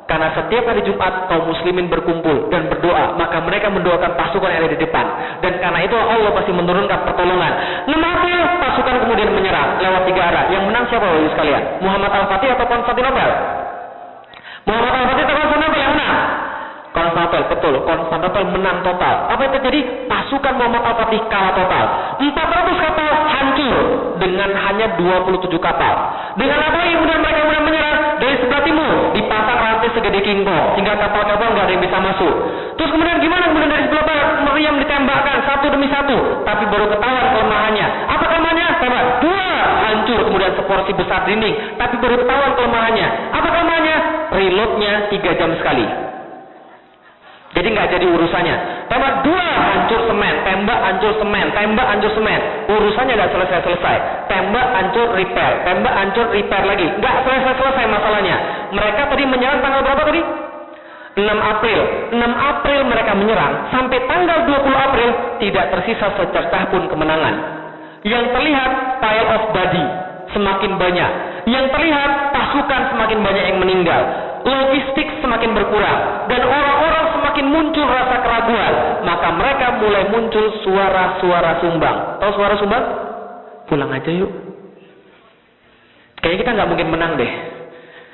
[SPEAKER 1] Karena setiap hari Jumat kaum muslimin berkumpul dan berdoa, maka mereka mendoakan pasukan yang ada di depan. Dan karena itu Allah pasti menurunkan pertolongan. 6 April pasukan kemudian menyerang lewat 3 arah. Yang menang siapa Bapak sekalian? Muhammad Al-Fatih atau Konstantinopel? Muhammad Al-Fatih atau Konstantinopel yang menang? Konstantinopel, betul. Konstantinopel menang total. Apa yang terjadi? Pasukan Muhammad Al-Fatih kalah total. 400 kapal hancur dengan hanya 27 kapal. Dengan apa yang kemudian mereka menyerang dari sebelah timur, dipasang rantai segede kingkong sehingga kapal-kapal nggak ada yang bisa masuk. Terus kemudian gimana? Kemudian dari sebelah barat meriam ditembakkan satu demi satu, tapi baru ketahuan kelemahannya. Apa kelemahannya? Tembak 2 hancur, kemudian seporsi besar dinding, tapi baru ketahuan kelemahannya. Apa kelemahannya? Reloadnya 3 jam sekali. Jadi nggak jadi urusannya. Tembak 2 hancur semen, tembak hancur semen, tembak hancur semen. Urusannya nggak selesai-selesai. Tembak hancur repair, tembak hancur repair lagi. Nggak selesai-selesai masalahnya. Mereka tadi menyerang tanggal berapa tadi? 6 April. 6 April mereka menyerang. Sampai tanggal 20 April tidak tersisa secercah pun kemenangan. Yang terlihat pile of body semakin banyak. Yang terlihat pasukan semakin banyak yang meninggal. Logistik semakin berkurang dan orang-orang semakin muncul rasa keraguan, maka mereka mulai muncul suara-suara sumbang. Tahu suara sumbang? Pulang aja yuk. Kayaknya kita nggak mungkin menang deh.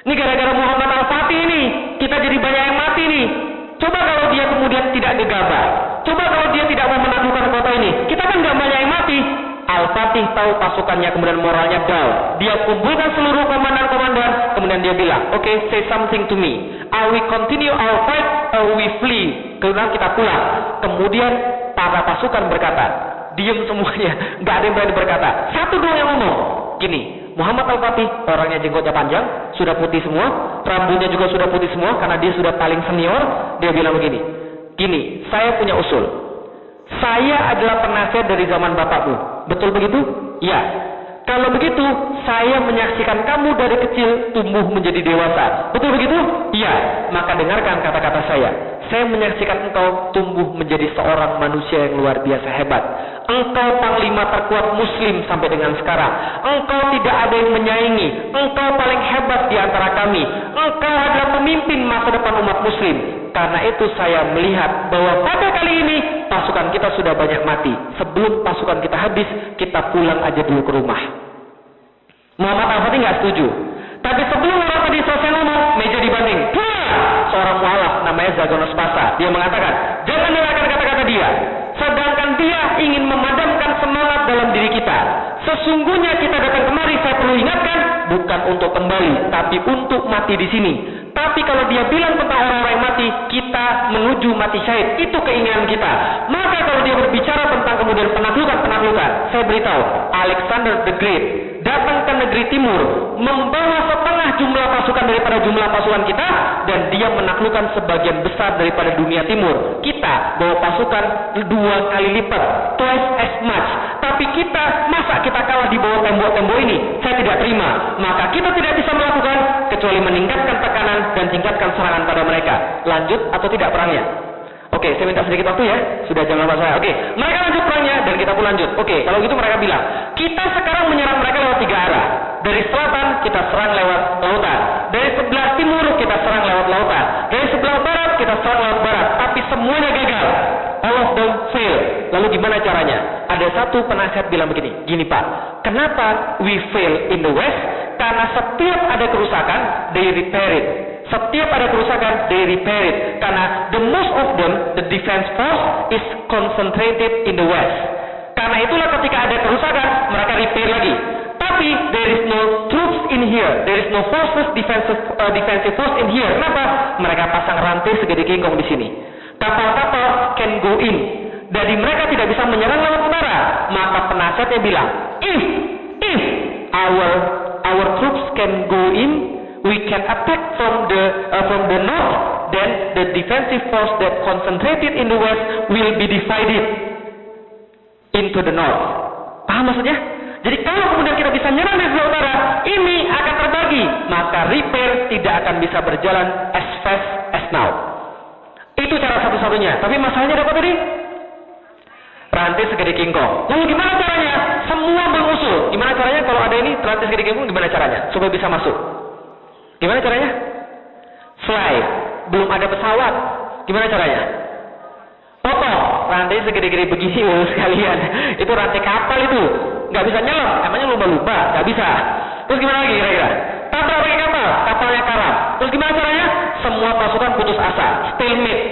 [SPEAKER 1] Ini gara-gara Muhammad Al-Fatih ini, kita jadi banyak yang mati nih. Coba kalau dia kemudian tidak gegabah, coba kalau dia tidak mau menaklukkan kota ini, kita kan nggak banyak yang mati. Al-Fatih tahu pasukannya kemudian moralnya down. Dia kumpulkan seluruh komandan-komandan, kemudian dia bilang, "Okay, say something to me. Are we continue our fight or we flee?" Kemudian kita pulang. Kemudian para pasukan berkata, diam semuanya, nggak ada yang berani berkata. Satu doang yang ngomong, gini, Muhammad Al-Fatih orangnya jenggotnya panjang, sudah putih semua, rambutnya juga sudah putih semua karena dia sudah paling senior. Dia bilang begini, gini, saya punya usul. Saya adalah penasihat dari zaman bapakmu. Betul begitu? Ya. Kalau begitu, saya menyaksikan kamu dari kecil tumbuh menjadi dewasa. Betul begitu? Ya. Maka dengarkan kata-kata saya. Saya menyaksikan engkau tumbuh menjadi seorang manusia yang luar biasa hebat. Engkau panglima terkuat muslim sampai dengan sekarang. Engkau tidak ada yang menyaingi. Engkau paling hebat di antara kami. Engkau adalah pemimpin masa depan umat muslim. Karena itu saya melihat bahwa pada kali ini pasukan kita sudah banyak mati. Sebelum pasukan kita habis, kita pulang aja dulu ke rumah. Muhammad Al-Fatih nggak setuju. Tapi sebelum orang tadi selesai ngomong, meja dibanting. Seorang mualaf namanya Zagonos Pasa. Dia mengatakan, jangan dengarkan kata-kata dia. Sedangkan dia ingin memadamkan semangat dalam diri kita. Sesungguhnya kita datang kemari, saya perlu ingatkan, bukan untuk kembali, tapi untuk mati di sini. Tapi kalau dia bilang tentang orang-orang yang mati, kita menuju mati syahid. Itu keinginan kita. Maka kalau dia berbicara tentang kemudian penaklukan, saya beritahu, Alexander the Great datang ke negeri timur, membawa setengah jumlah pasukan daripada jumlah pasukan kita, dan dia menaklukkan sebagian besar daripada dunia timur. Kita bawa pasukan 2 kali lipat, twice as much. Tapi kita, masa kita kalah di bawah tembok-tembok ini? Saya tidak terima. Maka kita tidak bisa melakukan kecuali meningkatkan tekanan dan tingkatkan serangan pada mereka. Lanjut atau tidak perangnya? Oke, saya minta sedikit waktu ya. Sudah jam 8 saya. Oke, mereka lanjut perangnya dan kita pun lanjut. Oke, kalau gitu mereka bilang, kita sekarang menyerang mereka lewat 3 arah. Dari selatan kita serang lewat lautan. Dari sebelah timur kita serang lewat lautan. Dari sebelah barat kita serang lewat barat. Tapi semuanya gagal. All of them fail. Lalu gimana caranya? Ada satu penasihat bilang begini, gini Pak, kenapa we fail in the west? Karena setiap ada kerusakan, they repair it. Setiap ada kerusakan, they repair it. Karena the most of them, the defense force is concentrated in the west. Karena itulah ketika ada kerusakan, mereka repair lagi. Tapi there is no troops in here, there is no forces defensive force in here. Kenapa? Mereka pasang rantai segede kingkong di sini. Kapal-kapal can go in. Dari mereka tidak bisa menyerang lewat utara. Maka penasihatnya bilang, if our troops can go in, we can attack from the north, then the defensive force that concentrated in the west will be divided into the north. Paham maksudnya? Jadi kalau kemudian kita bisa nyerang dari sebelah utara, ini akan terbagi, maka repair tidak akan bisa berjalan as fast as now. Itu cara satu-satunya. Tapi masalahnya apa tadi? Rantai segede kingkong. Lalu gimana caranya? Semua mengusul. Gimana caranya kalau ada ini rantai segede kingkong? Gimana caranya supaya bisa masuk? Gimana caranya? Fly. Belum ada pesawat. Gimana caranya? Potong. Rantai segede-gede begini sekalian. Itu rantai kapal itu. Nggak bisa nyelam. Namanya lumba-lumba. Nggak bisa. Terus gimana lagi kira-kira? Tabrak pakai kapal. Kapalnya karam. Terus gimana caranya? Semua pasukan putus asa. Stalemate.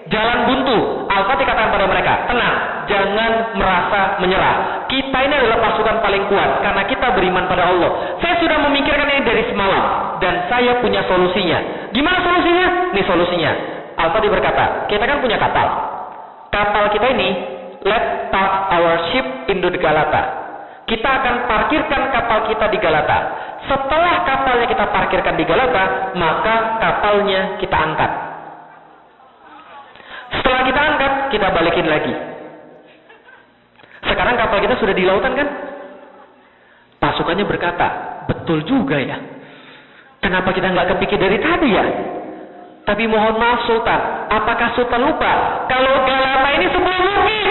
[SPEAKER 1] Jalan buntu. Al-Fatih katakan pada mereka, tenang, jangan merasa menyerah. Kita ini adalah pasukan paling kuat karena kita beriman pada Allah. Saya sudah memikirkan ini dari semalam dan saya punya solusinya. Gimana solusinya? Ini solusinya. Al-Fatih berkata, kita kan punya kapal. Kapal kita ini, let's park our ship into the Galata. Kita akan parkirkan kapal kita di Galata. Setelah kapalnya kita parkirkan di Galata, maka kapalnya kita angkat. Setelah kita angkat, kita balikin lagi. Sekarang kapal kita sudah di lautan kan? Pasukannya berkata, betul juga ya. Kenapa kita nggak kepikir dari tadi ya? Tapi mohon maaf Sultan, apakah Sultan lupa kalau Galata ini sebuah bukit?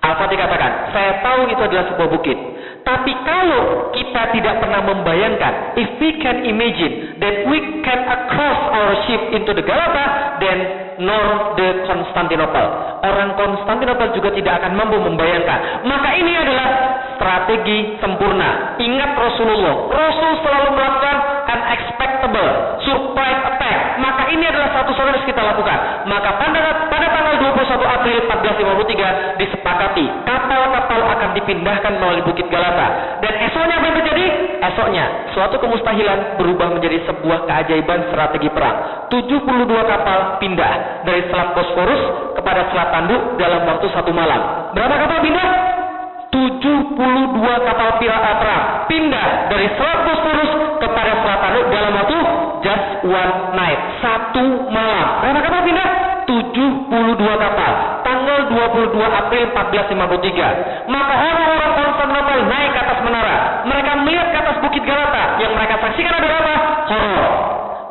[SPEAKER 1] Al-Fatih katakan, saya tahu itu adalah sebuah bukit. Tapi kalau kita tidak pernah membayangkan, if we can imagine that we can cross our ship into the Galata, then nor the Constantinople. Orang Konstantinopel juga tidak akan mampu membayangkan. Maka ini adalah strategi sempurna. Ingat Rasulullah. Rasul selalu melakukan unexpectable, surprise attack. Maka ini adalah satu-satunya yang harus kita lakukan. Maka pada tanggal 21 April 1453 disepakati kapal-kapal akan dipindahkan melalui Bukit Galata. Dan esoknya apa yang terjadi? Esoknya suatu kemustahilan berubah menjadi sebuah keajaiban strategi perang. 72 kapal pindah dari Selat Bosforus kepada Selat Tanduk dalam waktu 1 malam. Berapa kapal pindah? 72 kapal perang pindah dari Selat Bosforus kepada Selat Tanduk dalam waktu just one night, 1 malam. Berapa kapal pindah? 72 kapal. Tanggal 22 April 1453. Maka orang-orang Konstantinopel naik ke atas menara. Mereka melihat ke atas Bukit Galata. Yang mereka saksikan adalah apa? Horor.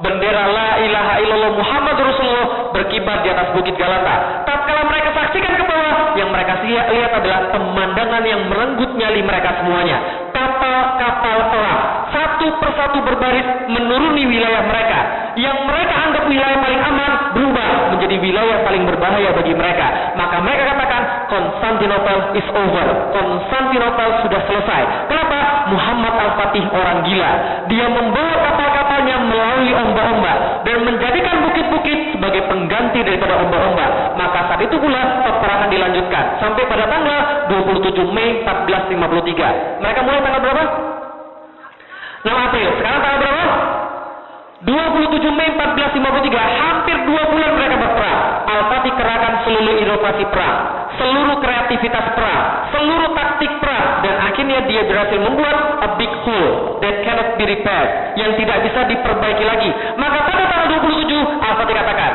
[SPEAKER 1] Bendera la ilaha illallah Muhammad Rasulullah berkibar di atas Bukit Galata. Tatkala mereka saksikan ke bawah, yang mereka lihat adalah pemandangan yang merenggut nyali mereka semuanya. Kapal-kapal perang satu persatu berbaris menuruni wilayah mereka. Yang mereka anggap wilayah paling aman berubah menjadi wilayah paling berbahaya bagi mereka. Maka mereka katakan Konstantinopel is over. Konstantinopel sudah selesai. Kenapa? Muhammad Al-Fatih orang gila. Dia membawa kapal-kapalnya melalui ombak-ombak dan menjadikan bukit-bukit sebagai pengganti daripada ombak-ombak. Maka saat itu pula peperangan dilanjutkan sampai pada tanggal 27 Mei 1453. Mereka mulai tanggal berapa? 6 April. Sekarang tanggal berapa? 27 Mei 1453. Hampir 2 bulan mereka berperang. Al-Fatih kerahkan seluruh inovasi perang, seluruh kreativitas perang, seluruh taktik perang, dan akhirnya dia berhasil membuat a big hole that cannot be repaired, yang tidak bisa diperbaiki lagi. Maka pada tanggal 27 Al-Fatih katakan,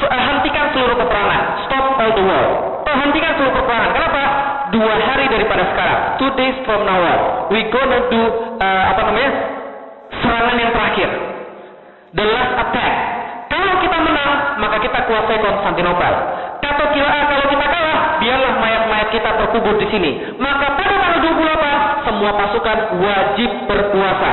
[SPEAKER 1] hentikan seluruh peperangan, stop all the war. Hentikan seluruh peperangan. Kenapa? 2 hari daripada sekarang, 2 days from now on, we gonna do serangan yang terakhir, the last attack. Kalau kita menang, maka kita kuasai Konstantinopel. Kalau kita kalah, biarlah mayat-mayat kita terkubur di sini. Maka pada tanggal 28, semua pasukan wajib berpuasa.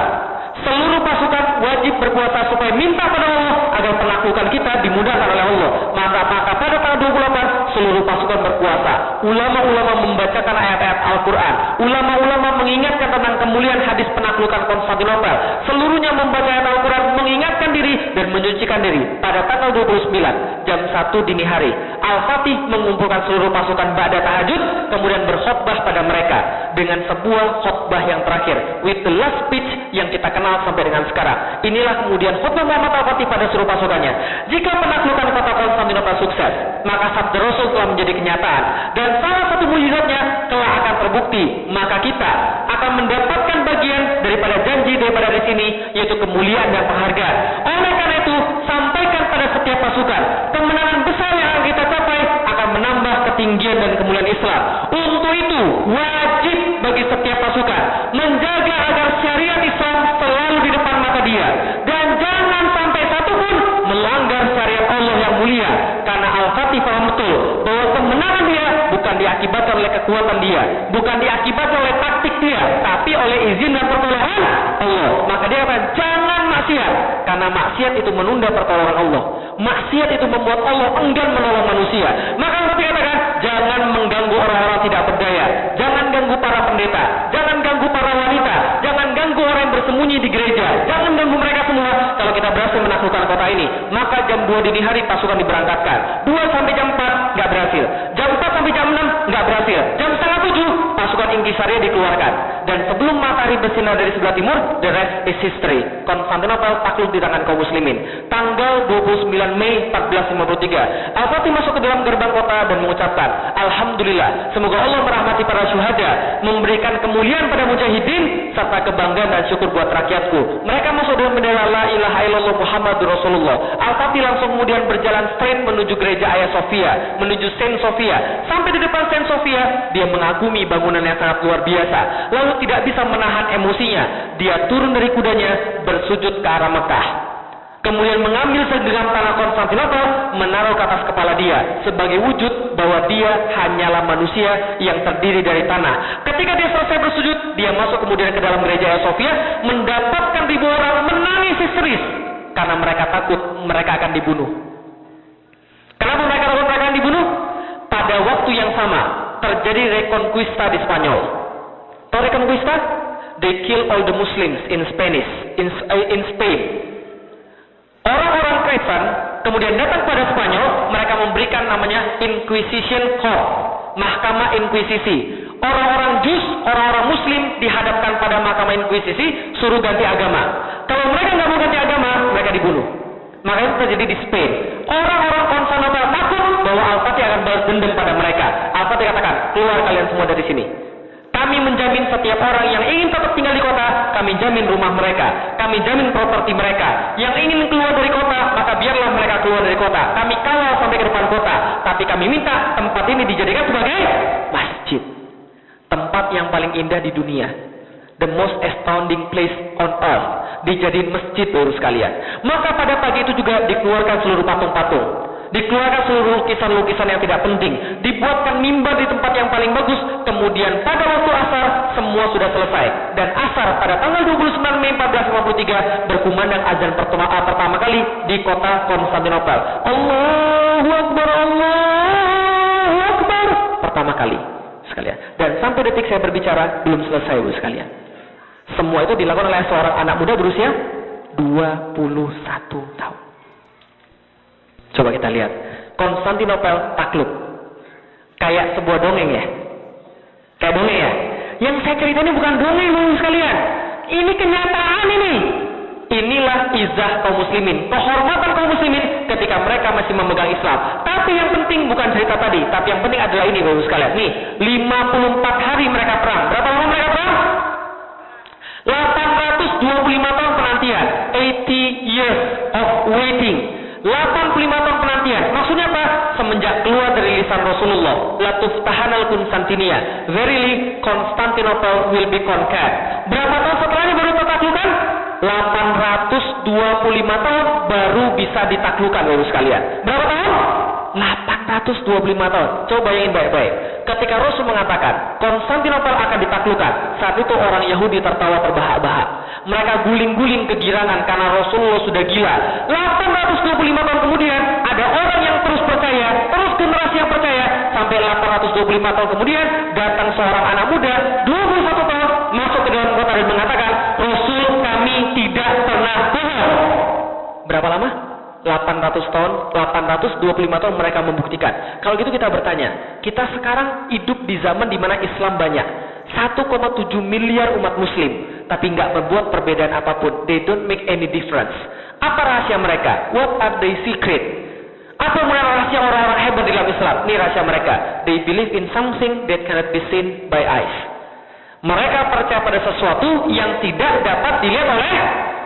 [SPEAKER 1] Seluruh pasukan wajib berpuasa supaya minta pada Allah agar penaklukan kita dimudahkan oleh Allah. Maka pada tanggal 28, seluruh pasukan berpuasa. Ulama-ulama membacakan ayat-ayat Al-Quran. Ulama-ulama mengingatkan tentang kemuliaan hadis penaklukan menaklukkan Konstantinopel. Seluruhnya membaca ayat Al-Quran, mengingatkan diri dan menyucikan diri. Pada tanggal 29 jam 1 dini hari, Al-Fatih mengumpulkan seluruh pasukan ba'da tahajud, kemudian berkhutbah pada mereka dengan sebuah khutbah yang terakhir, with the last speech yang kita kenal sampai dengan sekarang. Inilah kemudian khutbah Muhammad Al-Fatih pada seluruh pasukannya. Jika penaklukan kota Konstantinopel sukses, maka sabda Rasul telah menjadi kenyataan, dan salah satu mukjizatnya telah akan terbukti. Maka kita akan mendapatkan bagian daripada janji daripada di sini, yaitu kemuliaan dan penghargaan. Oleh karena itu, sampaikan pada setiap pasukan, kemenangan besar yang akan kita capai akan menambah ketinggian dan kemuliaan Islam. Untuk itu, wajib bagi setiap pasukan menjaga agar syariat Islam selalu di depan mata dia, dan jangan sampai satu pun melanggar syariat Allah yang mulia. Karena Al-Fatih paham betul bahwa kemenangan dia bukan diakibatkan oleh kekuatan dia, bukan diakibatkan oleh taktik dia, tapi oleh izin dan pertolongan Allah. Maka dia akan jangan maksiat, karena maksiat itu menunda pertolongan Allah. Maksiat itu membuat Allah enggan menolong manusia. Maka harus dikatakan, jangan mengganggu orang-orang tidak berdaya, jangan ganggu para pendeta, jangan ganggu para wanita, jangan ganggu orang yang bersembunyi di gereja, jangan ganggu mereka semua. Kalau kita berhasil menaklukkan kota ini, maka jam 2 dini hari pasukan diberangkatkan, 2 sampai jam 4 nggak berhasil, jam 4 sampai jam 6 nggak berhasil, jam setengah 7 pasukan Inkisaria dikeluarkan, dan sebelum matahari bersinar dari sebelah timur, the rest is history. Konstantinopel takluk di tangan kaum muslimin. Tanggal 29 Mei 1453, Al-Fatih masuk ke dalam gerbang kota dan mengucapkan, Alhamdulillah, semoga Allah merahmati para syuhada, memberikan kemuliaan pada mujahidin, serta kebanggaan dan syukur buat rakyatku. Mereka masuk dengan bendera la ilaha illallah Muhammadur Rasulullah. Al-Fatih langsung kemudian berjalan straight menuju gereja Hagia Sophia, menuju Saint Sophia. Sampai di depan Saint Sophia, dia mengagumi bangunan yang sangat luar biasa. Lalu tidak bisa menahan emosinya, dia turun dari kudanya, bersujud ke arah Mekah. Kemudian mengambil segenggam tanah Konstantinopel, menaruh ke atas kepala dia, sebagai wujud bahwa dia hanyalah manusia yang terdiri dari tanah. Ketika dia selesai bersujud, dia masuk kemudian ke dalam gereja Hagia Sophia, mendapatkan ribuan orang menangis histeris, karena mereka takut mereka akan dibunuh. Kenapa mereka takut mereka akan dibunuh? Pada waktu yang sama, terjadi reconquista di Spanyol. Tahu reconquista? They kill all the Muslims in Spain. Orang-orang Kristen kemudian datang pada Spanyol, mereka memberikan namanya Inquisition Court, mahkamah inkuisisi. Orang-orang Jus, orang-orang Muslim dihadapkan pada mahkamah inkuisisi, suruh ganti agama. Kalau mereka nggak mau ganti agama, mereka dibunuh. Makanya itu terjadi di Spain. Orang-orang Konstantinopel takut bahwa Al-Fatih akan balas dendam pada mereka. Al-Fatih katakan, keluar kalian semua dari sini. Kami menjamin setiap orang yang ingin tetap tinggal di kota, kami jamin rumah mereka, kami jamin properti mereka. Yang ingin keluar dari kota, maka biarlah mereka keluar dari kota. Kami kawal sampai ke depan kota, tapi kami minta tempat ini dijadikan sebagai masjid. Tempat yang paling indah di dunia, the most astounding place on earth, dijadiin masjid, baru sekalian. Maka pada pagi itu juga dikeluarkan seluruh patung-patung, dikeluarkan seluruh lukisan-lukisan yang tidak penting, dibuatkan mimbar di tempat yang paling bagus. Kemudian pada waktu asar semua sudah selesai, dan asar pada tanggal 29 Mei 1453 berkumandang azan pertama kali di kota Konstantinopel. Allahu Akbar, Allahu Akbar, pertama kali sekalian. Dan sampai detik saya berbicara belum selesai, Bu sekalian. Semua itu dilakukan oleh seorang anak muda berusia 21 tahun. Coba kita lihat, Konstantinopel takluk. Kayak sebuah dongeng ya. Kayak dongeng ya. Yang saya cerita ini bukan dongeng, Bu sekalian. Ini kenyataan ini. Inilah izah kaum muslimin, kehormatan kaum muslimin ketika mereka masih memegang Islam. Tapi yang penting bukan cerita tadi, tapi yang penting adalah ini, Bu sekalian. Nih, 54 hari mereka perang. Berapa lama mereka perang? 825 tahun penantian. 80 years of waiting. 85 tahun penantian. Maksudnya apa? Semenjak keluar dari lisan Rasulullah, la tuftahanal Konstantinia, verily Constantinople will be conquered. Berapa tahun setelahnya baru ditaklukan? 825 tahun baru bisa ditaklukkan, Bapak sekalian. Berapa tahun? 825 tahun. Coba bayangin baik-baik. Ketika Rasul mengatakan Konstantinopel akan ditaklukkan, saat itu orang Yahudi tertawa terbahak-bahak. Mereka guling-guling kegirangan karena Rasulullah sudah gila. 825 tahun kemudian ada orang yang terus percaya, terus generasi yang percaya, sampai 825 tahun kemudian datang seorang anak muda 21 tahun masuk ke dalam kota dan mengatakan Berapa lama? 800 tahun, 825 tahun mereka membuktikan. Kalau gitu kita bertanya, kita sekarang hidup di zaman di mana Islam banyak. 1,7 miliar umat muslim, tapi nggak membuat perbedaan apapun. They don't make any difference. Apa rahasia mereka? What are their secret? Apa rahasia orang-orang hebat di dalam Islam? Ini rahasia mereka. They believe in something that cannot be seen by eyes. Mereka percaya pada sesuatu yang tidak dapat dilihat oleh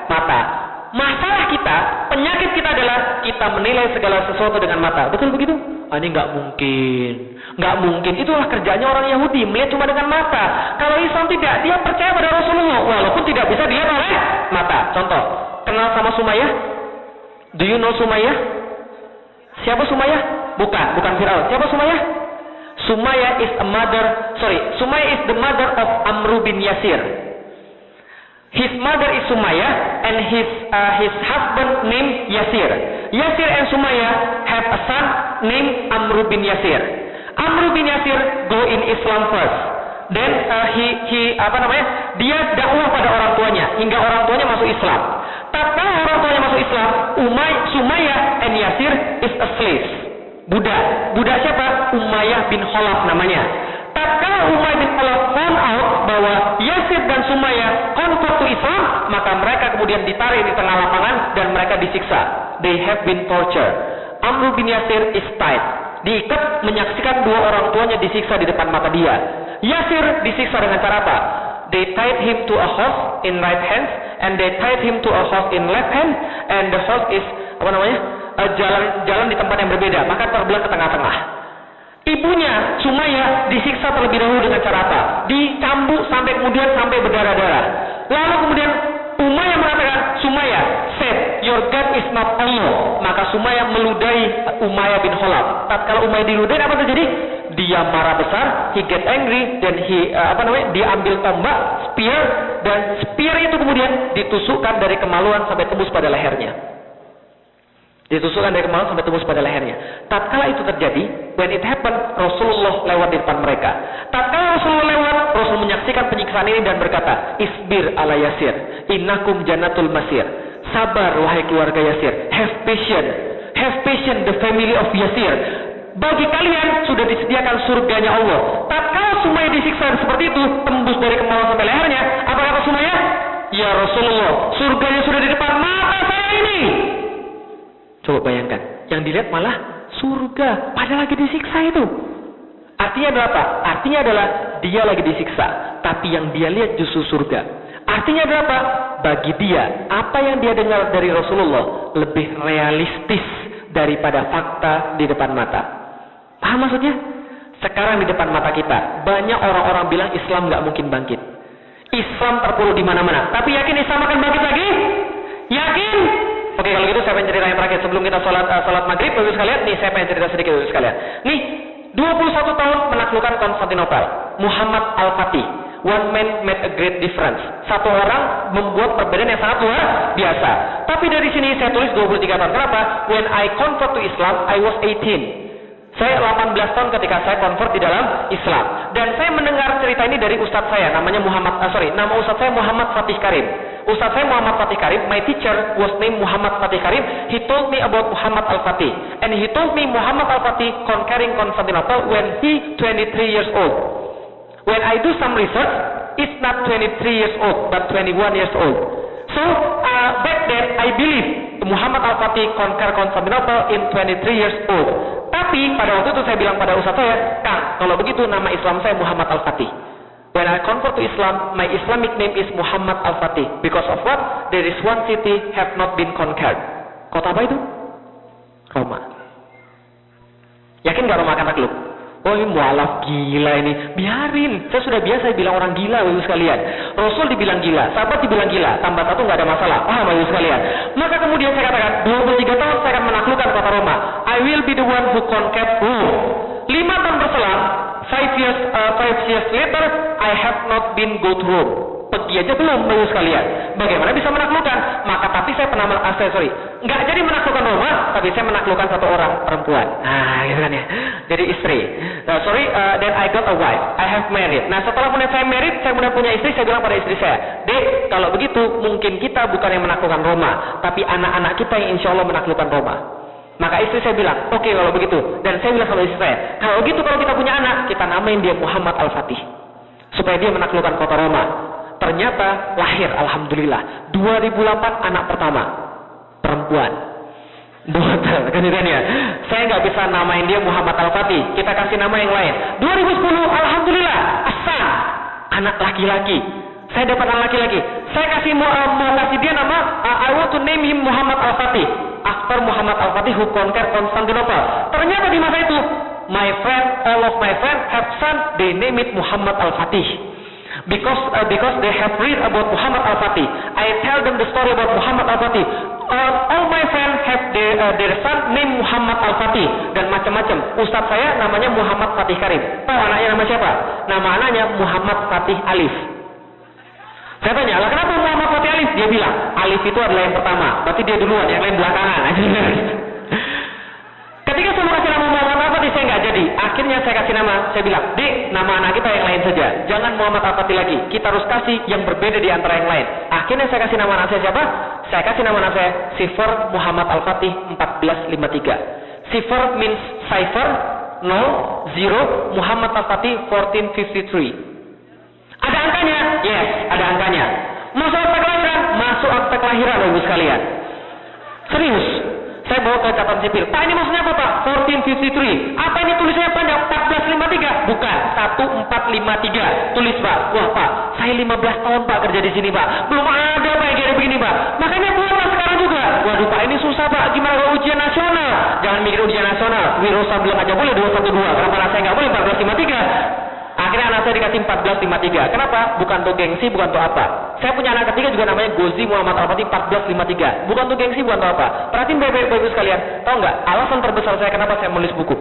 [SPEAKER 1] mata. Masalah kita, penyakit kita adalah kita menilai segala sesuatu dengan mata. Betul begitu? Ini nggak mungkin. Nggak mungkin. Itulah kerjanya orang Yahudi, melihat cuma dengan mata. Kalau Islam tidak, dia percaya pada Rasulullah, walaupun tidak bisa dilihat oleh mata. Contoh, kenal sama Sumayyah? Do you know Sumayyah? Siapa Sumayyah? Bukan Firaun. Siapa Sumayyah? Sumayyah is the mother of Amr bin Yasir. His mother is Sumayyah and his husband named Yasir. Yasir and Sumayyah have a son named Amr bin Yasir. Amr bin Yasir go in Islam first. Then dia dakwah pada orang tuanya hingga orang tuanya masuk Islam. Tatkala orang tuanya masuk Islam, Sumayyah and Yasir is a slave. Budak siapa? Umayyah bin Khalaf namanya. Tatkala Umayyah bin Khalaf found out bahwa Yasir dan Sumayyah convert to Islam, maka mereka kemudian ditarik di tengah lapangan dan mereka disiksa. They have been tortured. Amr bin Yasir is tied, diikat menyaksikan dua orang tuanya disiksa di depan mata dia. Yasir disiksa dengan cara apa? They tied him to a horse in right hand and they tied him to a horse in left hand, and the horse is jalan di tempat yang berbeda, maka terbelah ke tengah-tengah. Ibunya Sumayyah disiksa terlebih dahulu dengan cara apa? Dicambuk sampai berdarah-darah. Lalu kemudian Umayyah mengatakan, Sumayyah said, your God is not Allah. Maka Sumayyah meludahi Umayyah bin Khalaf. Tatkala Umayyah diludahi, apa terjadi? Dia marah besar, he get angry, dan dia ambil tombak, spear, dan spear itu kemudian ditusukkan dari kemaluan sampai tembus pada lehernya. Tatkala itu terjadi, when it happened, Rasulullah lewat di depan mereka. Tatkala Rasulullah lewat, Rasul menyaksikan penyiksaan ini dan berkata, Isbir ala Yasir, innakum jannatul masir. Sabar wahai keluarga Yasir. Have patience the family of Yasir. Bagi kalian sudah disediakan surganya Allah. Tatkala Sumayyah disiksa seperti itu, tembus dari kemaluan sampai lehernya, apa kata Sumayyah? Ya Rasulullah, surganya sudah di depan mata saya ini. Coba bayangkan, yang dilihat malah surga, padahal lagi disiksa itu. Artinya adalah apa? Artinya adalah dia lagi disiksa, tapi yang dia lihat justru surga. Artinya adalah apa? Bagi dia, apa yang dia dengar dari Rasulullah lebih realistis daripada fakta di depan mata. Paham maksudnya? Sekarang di depan mata kita, banyak orang-orang bilang Islam nggak mungkin bangkit. Islam terpuruk di mana-mana. Tapi yakin Islam akan bangkit lagi? Yakin? Oke, kalau gitu saya pengen cerita yang terakhir sebelum kita sholat maghrib, Bapak sekalian. Nih saya pengen cerita sedikit Bapak sekalian. Nih, 21 tahun menaklukkan Konstantinopel. Muhammad Al-Fatih. One man made a great difference. Satu orang membuat perbedaan yang sangat luar biasa. Tapi dari sini saya tulis 23 tahun. Kenapa? When I convert to Islam, I was 18. Saya 18 tahun ketika saya convert di dalam Islam. Dan saya mendengar cerita ini dari ustadz saya, nama ustadz saya Muhammad Fatih Karim. Ustadz saya Muhammad Fatih Karim, my teacher was named Muhammad Fatih Karim. He told me about Muhammad Al-Fatih. And he told me Muhammad Al-Fatih conquering Constantinople when he 23 years old. When I do some research, it's not 23 years old, but 21 years old. So, back then, I believe Muhammad Al-Fatih conquer Constantinople in 23 years old. Tapi pada waktu itu saya bilang pada ustaz saya, Kang, kalau begitu nama Islam saya Muhammad Al-Fatih. When I convert to Islam, my Islamic name is Muhammad Al-Fatih. Because of what? There is one city have not been conquered. Kota apa itu? Roma. Yakin gak Roma akan takluk? Oh ini mualaf gila ini. Biarin. Saya sudah biasa bilang orang gila Bapak sekalian. Rasul dibilang gila, sahabat dibilang gila. Tambah satu nggak ada masalah. Paham Bapak sekalian? Maka kemudian saya katakan 23 tahun saya akan menaklukkan kota Roma. I will be the one who conquer Rome. 5 tahun berselang, 5 years later, I have not been go to Rome. pergi aja belum, Bapak sekalian. Bagaimana bisa menaklukkan? Maka tapi saya pernah nggak jadi menaklukkan Roma, tapi saya menaklukkan satu orang perempuan. Nah, gitu kan ya. Jadi istri. Nah, then I got a wife. I have married. Nah, setelah kemudian saya married, saya kemudian punya istri, saya bilang pada istri saya, Dek, kalau begitu mungkin kita bukan yang menaklukkan Roma, tapi anak-anak kita yang insya Allah menaklukkan Roma. Maka istri saya bilang, oke kalau begitu. Dan saya bilang sama istri saya, kalau gitu kalau kita punya anak, kita namain dia Muhammad Al-Fatih, supaya dia menaklukkan kota Roma. Ternyata lahir, alhamdulillah, 2008 anak pertama, perempuan. Kan ya. Saya nggak bisa namain dia Muhammad Al-Fatih, kita kasih nama yang lain. 2010, alhamdulillah, Hasan, anak laki-laki. Saya dapat anak laki-laki. Saya mau kasih dia nama, I want to name him Muhammad Al-Fatih, after Muhammad Al-Fatih who conquered Constantinople. Ternyata di masa itu, all of my friends have son, they name it Muhammad Al-Fatih. Because they have read about Muhammad Al-Fatih. I tell them the story about Muhammad Al-Fatih. All my friends have their son named Muhammad Al-Fatih. Dan macam-macam. Ustadz saya namanya Muhammad Fatih Karim. Tahu anaknya nama siapa? Nama anaknya Muhammad Fatih Alif. Saya tanya, lah kenapa Muhammad Fatih Alif? Dia bilang, Alif itu adalah yang pertama. Berarti dia duluan, yang lain belakangan. Ketika saya mau kasih nama Muhammad Al-Fatih, saya nggak jadi. Akhirnya saya kasih nama, saya bilang, Dek, nama anak kita yang lain saja. Jangan Muhammad Al-Fatih lagi. Kita harus kasih yang berbeda di antara yang lain. Akhirnya saya kasih nama anak saya siapa? Saya kasih nama anak saya Sifar Muhammad Al-Fatih 1453. Sifar means cipher, 0, Muhammad Al-Fatih 1453. Ada angkanya? Yes, ada angkanya. Masuk akte kelahiran? Masuk akte kelahiran, Ibu sekalian. Serius. Saya bawa ke catatan sipil. Pak, ini maksudnya apa, Pak? 1453. Apa ini tulisannya panjang? 1453? Bukan, 1453. Tulis, Pak. Wah, Pak, saya 15 tahun, Pak, kerja di sini, Pak. Belum ada, Pak, yang kayak begini, Pak. Makanya buatlah sekarang juga. Waduh, Pak, ini susah, Pak. Gimana kalau ujian nasional? Jangan mikir ujian nasional. Wirosa bilang aja boleh 212. Kenapa anak saya nggak boleh 1453? Akhirnya anak saya dikasih 1453. Kenapa? Bukan untuk gengsi, bukan untuk apa. Saya punya anak ketiga juga namanya Gozi Muhammad Al-Fatih 1453. Bukan untuk gengsi, bukan untuk apa. Perhatiin baik-baik sekalian. Tahu nggak? Alasan terbesar saya kenapa saya menulis buku.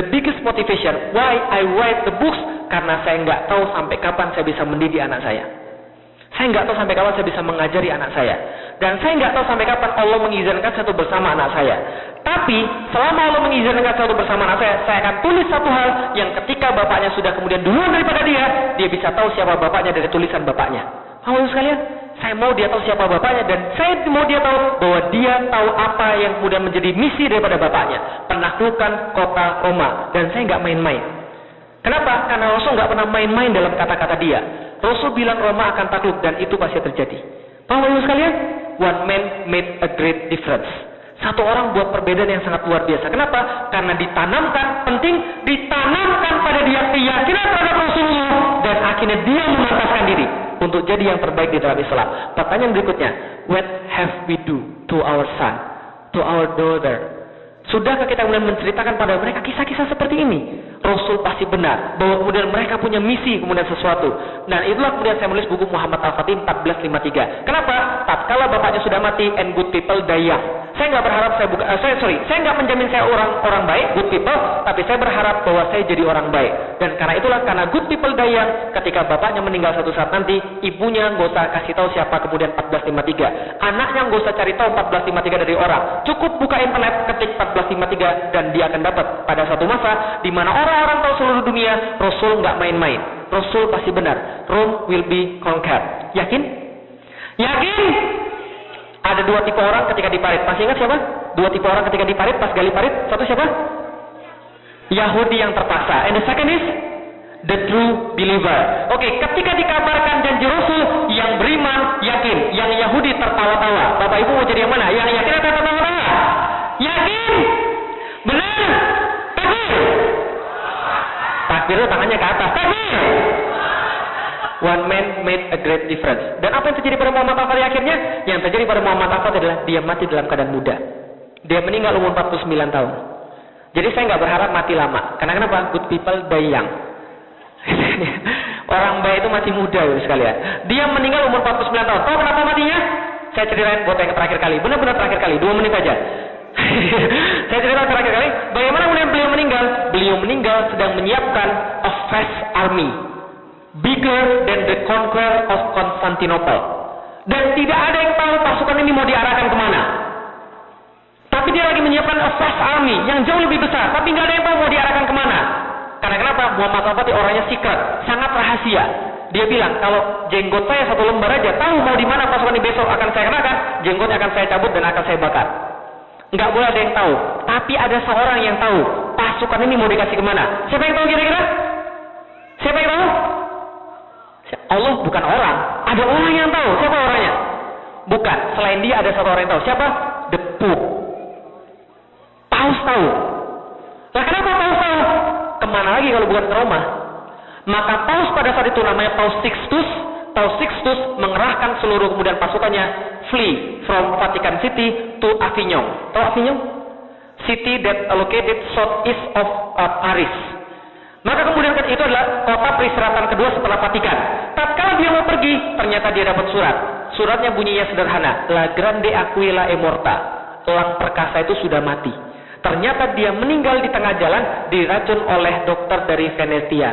[SPEAKER 1] The biggest motivation why I write the books, karena saya nggak tahu sampai kapan saya bisa mendidik anak saya. Saya nggak tahu sampai kapan saya bisa mengajari anak saya. Dan saya nggak tahu sampai kapan Allah mengizinkan satu bersama anak saya. Tapi selama Allah mengizinkan satu bersama anak saya akan tulis satu hal yang ketika bapaknya sudah kemudian duluan daripada dia bisa tahu siapa bapaknya dari tulisan bapaknya. Mau sekalian? Saya mau dia tahu siapa bapaknya, dan saya mau dia tahu bahwa dia tahu apa yang kemudian menjadi misi daripada bapaknya, penaklukan kota Roma. Dan saya nggak main-main. Kenapa? Karena Rasul nggak pernah main-main dalam kata-kata dia. Rasul bilang Roma akan takluk, dan itu pasti terjadi. Paham Ibu sekalian? One man made a great difference. Satu orang buat perbedaan yang sangat luar biasa. Kenapa? Karena ditanamkan pada dia keyakinan terhadap Rasulullah, dan akhirnya dia memantaskan diri untuk jadi yang terbaik di dalam Islam. Pertanyaan berikutnya, what have we do to our son, to our daughter? Sudahkah kita kemudian menceritakan pada mereka kisah-kisah seperti ini? Rasul pasti benar bahwa kemudian mereka punya misi kemudian sesuatu. Dan itulah kemudian saya menulis buku Muhammad Al-Fatih 1453. Kenapa? Tatkala bapaknya sudah mati and good people die young. Saya nggak berharap saya nggak menjamin saya orang baik, good people, tapi saya berharap bahwa saya jadi orang baik. Dan karena itulah, karena good people die young, ketika bapaknya meninggal satu saat nanti, ibunya nggak usah kasih tahu siapa kemudian 1453. Anaknya nggak usah cari tahu 1453 dari orang. Cukup buka internet, ketik 1453, dan dia akan dapat pada satu masa di mana orang-orang tahu seluruh dunia, Rasul nggak main-main. Rasul pasti benar. Rome will be conquered. Yakin? Yakin? Ada dua tipe orang ketika di parit. Masih ingat siapa? Dua tipe orang ketika di parit, pas gali parit. Satu siapa? Yahudi yang terpaksa. And the second is the true believer. Oke, ketika dikabarkan janji Rasul, yang beriman yakin, yang Yahudi tertawa-tawa. Bapak Ibu mau jadi yang mana? Yang yakin atau tertawa-tawa? Yakin? Benar? Takbir? Takbir itu tangannya ke atas. Takbir! One man made a great difference. Dan apa yang terjadi pada Muhammad Al-Fatih akhirnya? Yang terjadi pada Muhammad Al-Fatih adalah dia mati dalam keadaan muda. Dia meninggal umur 49 tahun. Jadi saya nggak berharap mati lama. Karena kenapa? Good people die young. Orang baik itu masih muda ya sekalian. Dia meninggal umur 49 tahun. Tahu kenapa matinya? Saya ceritain buat yang terakhir kali. Benar-benar terakhir kali. 2 menit aja. Saya cerita terakhir kali. Bagaimana kemudian beliau meninggal? Beliau meninggal sedang menyiapkan a fresh army. bigger than the conqueror of Constantinople. Dan tidak ada yang tahu pasukan ini mau diarahkan kemana. Tapi dia lagi menyiapkan a vast army yang jauh lebih besar, tapi nggak ada yang tahu mau diarahkan kemana. Karena kenapa? Muhammad Al-Fatih orangnya secret, sangat rahasia. Dia bilang, kalau jenggot saya 1 lembar aja, tahu mau di mana pasukan ini besok akan saya kenakan, jenggotnya akan saya cabut dan akan saya bakar. Nggak boleh ada yang tahu. Tapi ada seorang yang tahu pasukan ini mau dikasih kemana. Siapa yang tahu kira-kira? Siapa yang tahu? Allah, bukan orang. Ada orang yang tahu. Siapa orangnya? Bukan. Selain dia ada satu orang yang tahu. Siapa? The Pope. Paus tahu. Lah kenapa Paus tahu? Kemana lagi kalau bukan ke Roma? Maka Paus pada saat itu namanya Paus Sixtus. Paus Sixtus mengerahkan seluruh kemudian pasukannya flee from Vatican City to Avignon. Tahu Avignon? City that located southeast of Paris. Maka kemudian itu adalah kota peristirahatan kedua setelah Vatikan. Tatkala dia mau pergi, ternyata dia dapat surat. Suratnya bunyinya sederhana, La Grande Aquila è morta. Elang perkasa itu sudah mati. Ternyata dia meninggal di tengah jalan, diracun oleh dokter dari Venezia.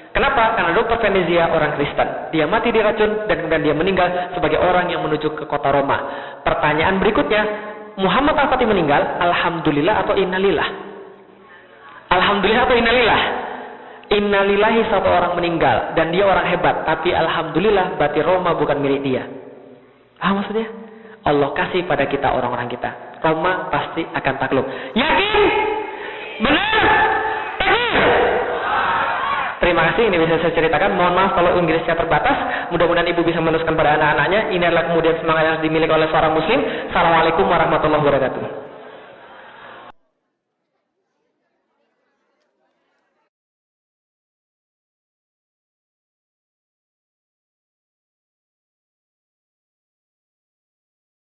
[SPEAKER 1] Kenapa? Karena dokter Venezia orang Kristen. Dia mati diracun dan kemudian dia meninggal sebagai orang yang menuju ke kota Roma. Pertanyaan berikutnya, Muhammad Al-Fatih meninggal, alhamdulillah atau innalillah? Alhamdulillah atau innalillah? Innalillahi, satu orang meninggal dan dia orang hebat, tapi alhamdulillah berarti Roma bukan milik dia. Paham maksudnya? Allah kasih pada kita, orang-orang kita. Roma pasti akan takluk. Yakin? Benar? Terima kasih, ini bisa saya ceritakan. Mohon maaf kalau Inggrisnya terbatas. Mudah-mudahan ibu bisa meneruskan pada anak-anaknya. Ini adalah kemudian semangat yang dimiliki oleh seorang muslim. Assalamualaikum warahmatullahi wabarakatuh.